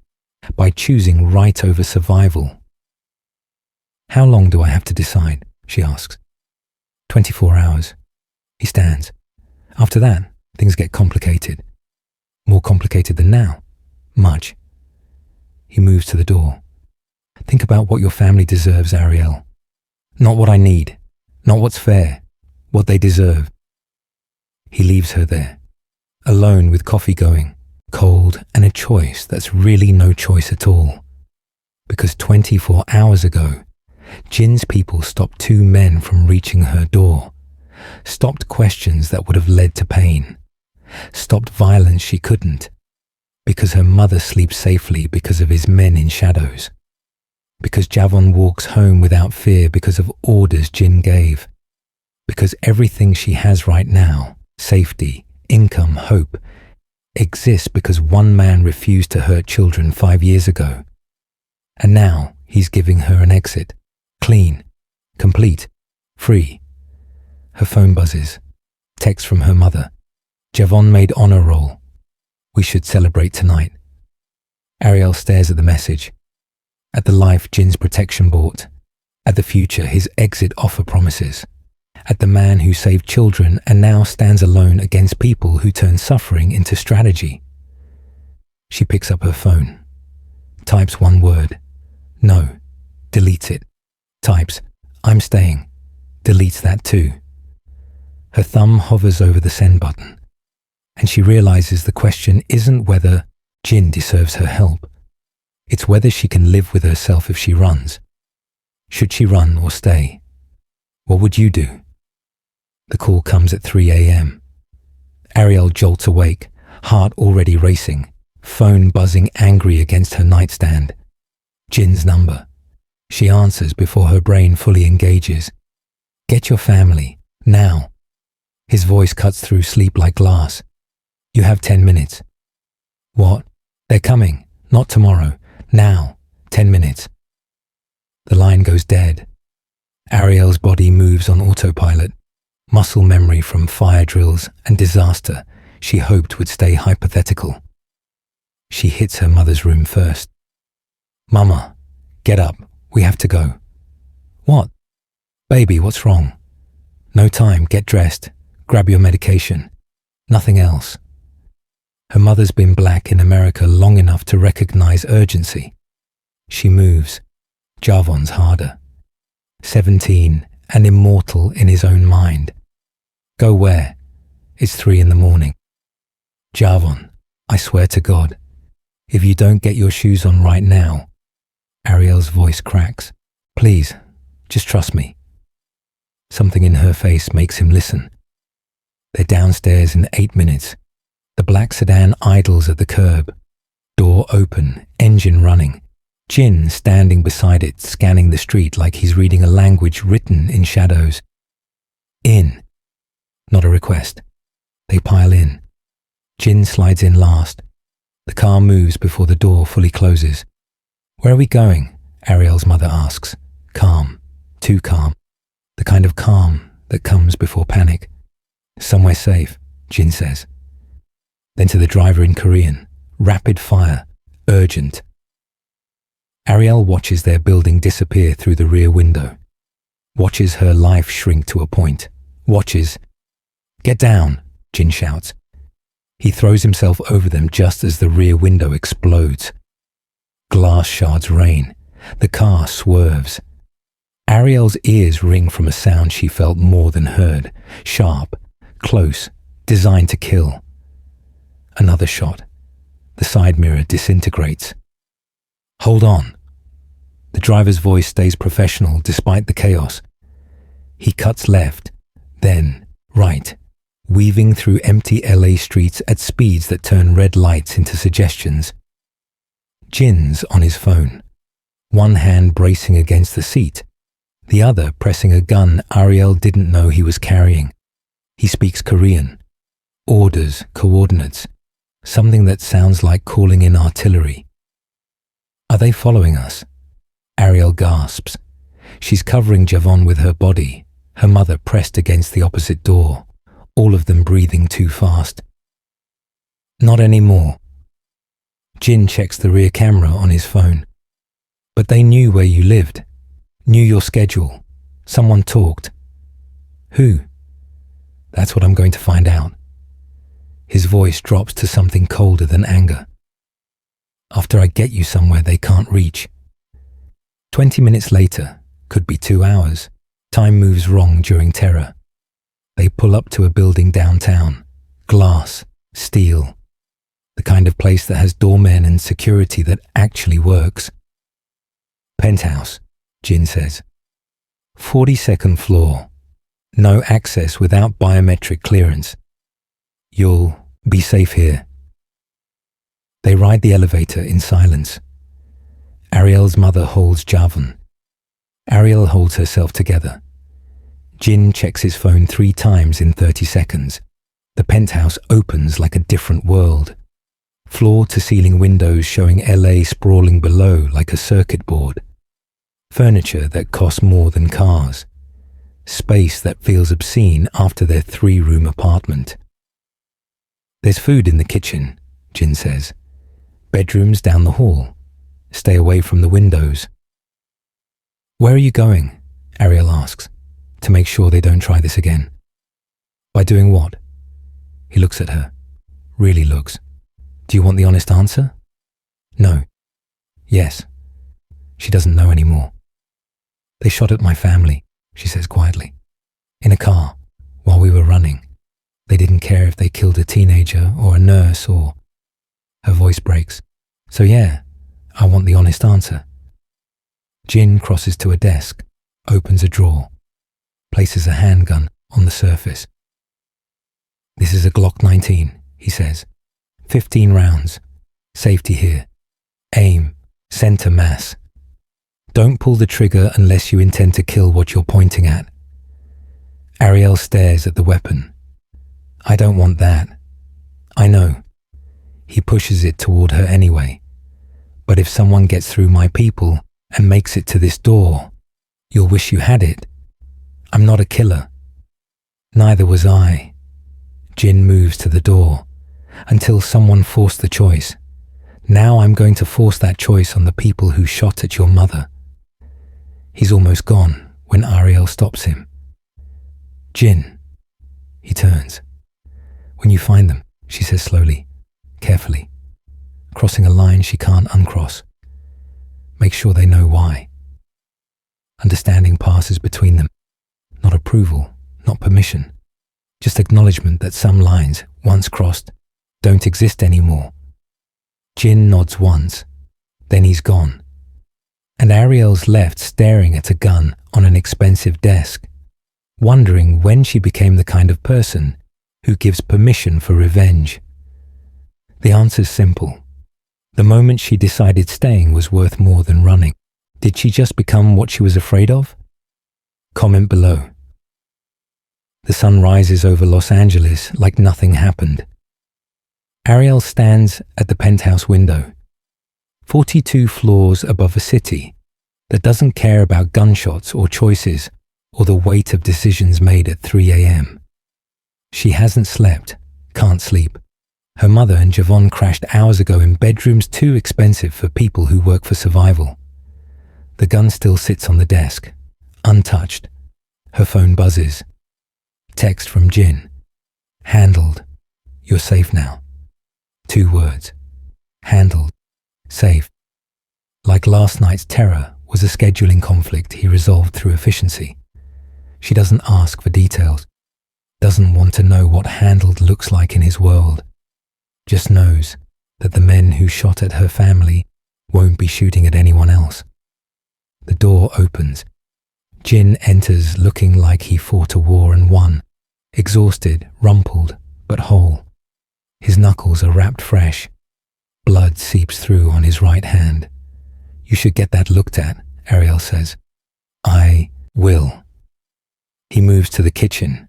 [SPEAKER 1] By choosing right over survival. How long do I have to decide? She asks. 24 hours. He stands. After that, things get complicated. More complicated than now. Much. He moves to the door. Think about what your family deserves, Ariel. Not what I need. Not what's fair. What they deserve. He leaves her there. Alone with coffee going. Cold and a choice that's really no choice at all. Because 24 hours ago, Jin's people stopped 2 men from reaching her door. Stopped questions that would have led to pain. Stopped violence she couldn't. Because her mother sleeps safely because of his men in shadows. Because Javon walks home without fear because of orders Jin gave. Because everything she has right now, safety, income, hope, exists because one man refused to hurt children 5 years ago. And now he's giving her an exit. Clean, complete, free. Her phone buzzes. Text from her mother. Javon made honor roll. We should celebrate tonight. Ariel stares at the message. At the life Jin's protection bought. At the future his exit offer promises. At the man who saved children and now stands alone against people who turn suffering into strategy. She picks up her phone. Types one word. No. Deletes it. Types, I'm staying. Deletes that too. Her thumb hovers over the send button. And she realizes the question isn't whether Jin deserves her help. It's whether she can live with herself if she runs. Should she run or stay? What would you do? The call comes at 3 a.m. Ariel jolts awake, heart already racing, phone buzzing angry against her nightstand. Jin's number. She answers before her brain fully engages. Get your family, now. His voice cuts through sleep like glass. You have 10 minutes. What? They're coming. Not tomorrow. Now. 10 minutes. The line goes dead. Ariel's body moves on autopilot. Muscle memory from fire drills and disaster she hoped would stay hypothetical. She hits her mother's room first. Mama, get up. We have to go. What? Baby, what's wrong? No time. Get dressed. Grab your medication. Nothing else. Her mother's been black in America long enough to recognize urgency. She moves. Javon's harder. 17 and immortal in his own mind. Go where? It's 3 a.m. Javon, I swear to God, if you don't get your shoes on right now. Ariel's voice cracks. Please, just trust me. Something in her face makes him listen. They're downstairs in 8 minutes. The black sedan idles at the curb. Door open, engine running. Jin standing beside it, scanning the street like he's reading a language written in shadows. In. Not a request. They pile in. Jin slides in last. The car moves before the door fully closes. Where are we going? Ariel's mother asks. Calm. Too calm. The kind of calm that comes before panic. Somewhere safe, Jin says. Then to the driver in Korean. Rapid fire. Urgent. Ariel watches their building disappear through the rear window. Watches her life shrink to a point. Watches. Get down, Jin shouts. He throws himself over them just as the rear window explodes. Glass shards rain. The car swerves. Ariel's ears ring from a sound she felt more than heard. Sharp, close, designed to kill. Another shot. The side mirror disintegrates. Hold on. The driver's voice stays professional despite the chaos. He cuts left, then right, weaving through empty LA streets at speeds that turn red lights into suggestions. Jin's on his phone, one hand bracing against the seat, the other pressing a gun Ariel didn't know he was carrying. He speaks Korean. Orders, coordinates, something that sounds like calling in artillery. Are they following us? Ariel gasps. She's covering Javon with her body, her mother pressed against the opposite door, all of them breathing too fast. Not anymore. Jin checks the rear camera on his phone. But they knew where you lived, knew your schedule. Someone talked. Who? That's what I'm going to find out. His voice drops to something colder than anger. After I get you somewhere they can't reach. 20 minutes later, could be 2 hours. Time moves wrong during terror. They pull up to a building downtown. Glass, steel. The kind of place that has doormen and security that actually works. Penthouse, Jin says. 42nd floor. No access without biometric clearance. You'll be safe here. They ride the elevator in silence. Ariel's mother holds Javon. Ariel holds herself together. Jin checks his phone 3 times in 30 seconds. The penthouse opens like a different world. Floor-to-ceiling windows showing LA sprawling below like a circuit board. Furniture that costs more than cars. Space that feels obscene after their 3-room apartment. There's food in the kitchen, Jin says. Bedrooms down the hall. Stay away from the windows. Where are you going? Ariel asks, to make sure they don't try this again. By doing what? He looks at her. Really looks. Do you want the honest answer? No. Yes. She doesn't know anymore. They shot at my family, she says quietly. In a car, while we were running. They didn't care if they killed a teenager or a nurse or... Her voice breaks. So yeah, I want the honest answer. Jin crosses to a desk, opens a drawer, places a handgun on the surface. This is a Glock 19, he says. 15 rounds. Safety here. Aim. Center mass. Don't pull the trigger unless you intend to kill what you're pointing at. Ariel stares at the weapon. I don't want that. I know. He pushes it toward her anyway. But if someone gets through my people and makes it to this door, you'll wish you had it. I'm not a killer. Neither was I. Jin moves to the door until someone forced the choice. Now I'm going to force that choice on the people who shot at your mother. He's almost gone when Ariel stops him. Jin. He turns. When you find them, she says slowly, carefully, crossing a line she can't uncross. Make sure they know why. Understanding passes between them. Not approval, not permission. Just acknowledgement that some lines, once crossed, don't exist anymore. Jin nods once, then he's gone. And Ariel's left staring at a gun on an expensive desk, wondering when she became the kind of person who gives permission for revenge. The answer's simple. The moment she decided staying was worth more than running. Did she just become what she was afraid of? Comment below. The sun rises over Los Angeles like nothing happened. Ariel stands at the penthouse window, 42 floors above a city that doesn't care about gunshots or choices or the weight of decisions made at 3 a.m. She hasn't slept, can't sleep. Her mother and Javon crashed hours ago in bedrooms too expensive for people who work for survival. The gun still sits on the desk, untouched. Her phone buzzes. Text from Jin. Handled. You're safe now. 2 words. Handled. Safe. Like last night's terror was a scheduling conflict he resolved through efficiency. She doesn't ask for details. Doesn't want to know what handled looks like in his world. Just knows that the men who shot at her family won't be shooting at anyone else. The door opens. Jin enters looking like he fought a war and won, exhausted, rumpled, but whole. His knuckles are wrapped fresh. Blood seeps through on his right hand. You should get that looked at, Ariel says. I will. He moves to the kitchen,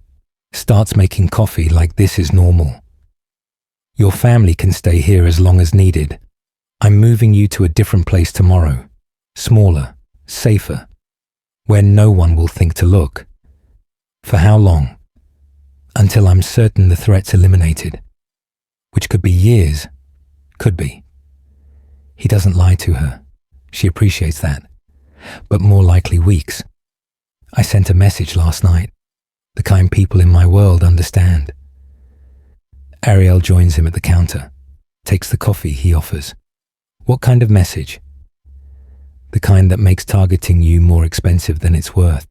[SPEAKER 1] starts making coffee like this is normal. Your family can stay here as long as needed. I'm moving you to a different place tomorrow. Smaller, safer, where no one will think to look. For how long? Until I'm certain the threat's eliminated. Which could be years. Could be. He doesn't lie to her. She appreciates that. But more likely weeks. I sent a message last night. The kind people in my world understand. Ariel joins him at the counter, takes the coffee he offers. What kind of message? The kind that makes targeting you more expensive than it's worth.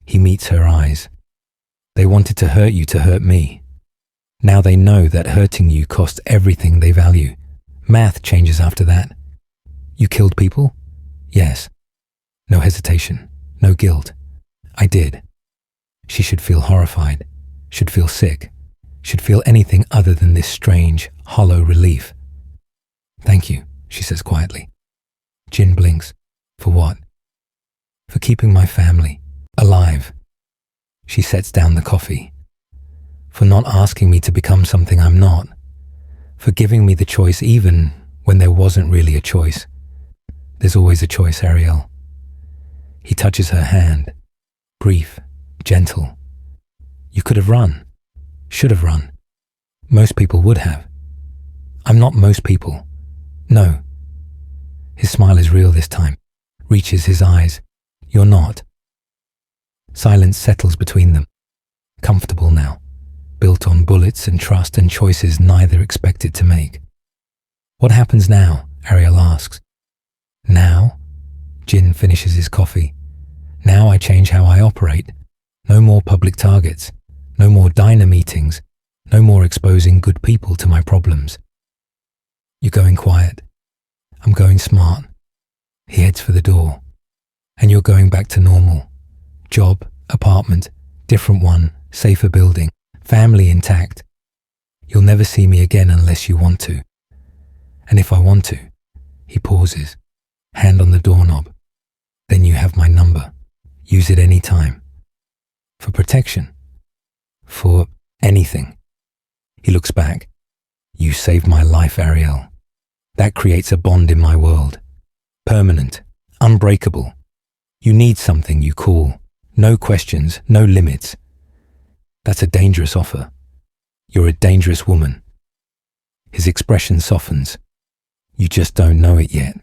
[SPEAKER 1] He meets her eyes. They wanted to hurt you to hurt me. Now they know that hurting you costs everything they value. Math changes after that. You killed people? Yes. No hesitation, no guilt. I did. She should feel horrified, should feel sick, should feel anything other than this strange, hollow relief. Thank you, she says quietly. Jin blinks. For what? For keeping my family alive. She sets down the coffee. For not asking me to become something I'm not. For giving me the choice even when there wasn't really a choice. There's always a choice, Ariel. He touches her hand. Brief, gentle. You could have run. Should have run. Most people would have. I'm not most people. No. His smile is real this time. Reaches his eyes. You're not. Silence settles between them. Comfortable now. Built on bullets and trust and choices neither expected to make. What happens now? Ariel asks. Now? Jin finishes his coffee. Now I change how I operate. No more public targets. No more diner meetings. No more exposing good people to my problems. You're going quiet. I'm going smart. He heads for the door. And you're going back to normal. Job, apartment, different one, safer building, family intact. You'll never see me again unless you want to. And if I want to, he pauses, hand on the doorknob. Then you have my number. Use it anytime. For protection. For anything. He looks back. You saved my life, Ariel. That creates a bond in my world. Permanent. Unbreakable. You need something you call. No questions, no limits. That's a dangerous offer. You're a dangerous woman. His expression softens. You just don't know it yet.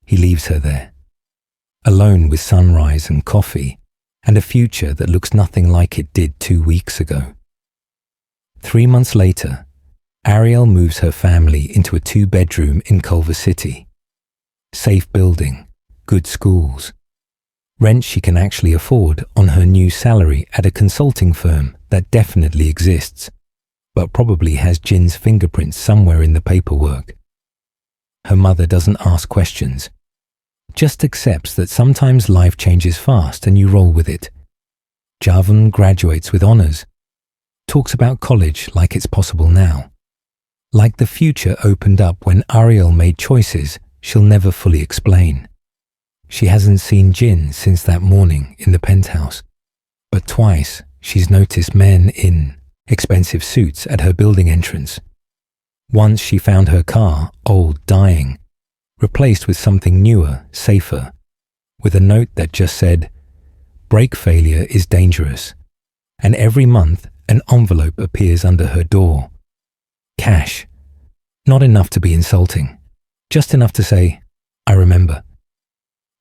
[SPEAKER 1] He leaves her there, alone with sunrise and coffee and a future that looks nothing like it did 2 weeks ago. 3 months later, Ariel moves her family into a 2-bedroom in Culver City. Safe building, good schools. Rent she can actually afford on her new salary at a consulting firm that definitely exists, but probably has Jin's fingerprints somewhere in the paperwork. Her mother doesn't ask questions, just accepts that sometimes life changes fast and you roll with it. Javan graduates with honors, talks about college like it's possible now, like the future opened up when Ariel made choices she'll never fully explain. She hasn't seen Jin since that morning in the penthouse, but twice she's noticed men in expensive suits at her building entrance. Once she found her car, old, dying, replaced with something newer, safer, with a note that just said, "Brake failure is dangerous," and every month an envelope appears under her door. Cash. Not enough to be insulting, just enough to say, "I remember."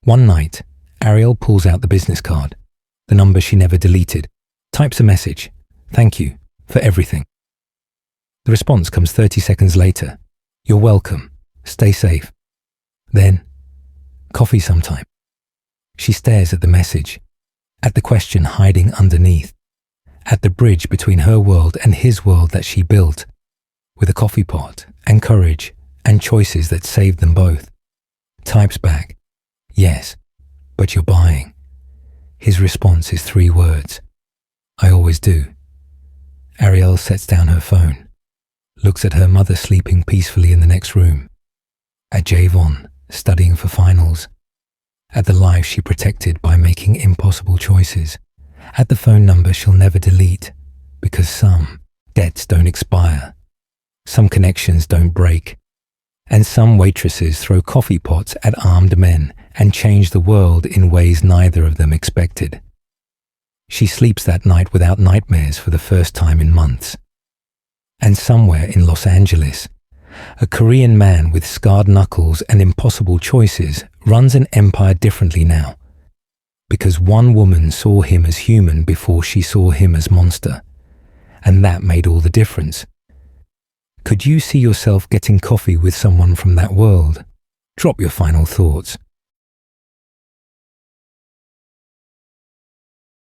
[SPEAKER 1] One night, Ariel pulls out the business card, the number she never deleted, types a message, "Thank you for everything." The response comes 30 seconds later. "You're welcome. Stay safe." Then, "Coffee sometime." She stares at the message, at the question hiding underneath, at the bridge between her world and his world that she built, with a coffee pot and courage and choices that saved them both. Types back, "Yes, but you're buying." His response is 3 words, "I always do." Ariel sets down her phone, looks at her mother sleeping peacefully in the next room, at Javon studying for finals, at the life she protected by making impossible choices, at the phone number she'll never delete, because some debts don't expire, some connections don't break, and some waitresses throw coffee pots at armed men and change the world in ways neither of them expected. She sleeps that night without nightmares for the first time in months. And somewhere in Los Angeles, a Korean man with scarred knuckles and impossible choices runs an empire differently now, because one woman saw him as human before she saw him as monster, and that made all the difference. Could you see yourself getting coffee with someone from that world? Drop your final thoughts.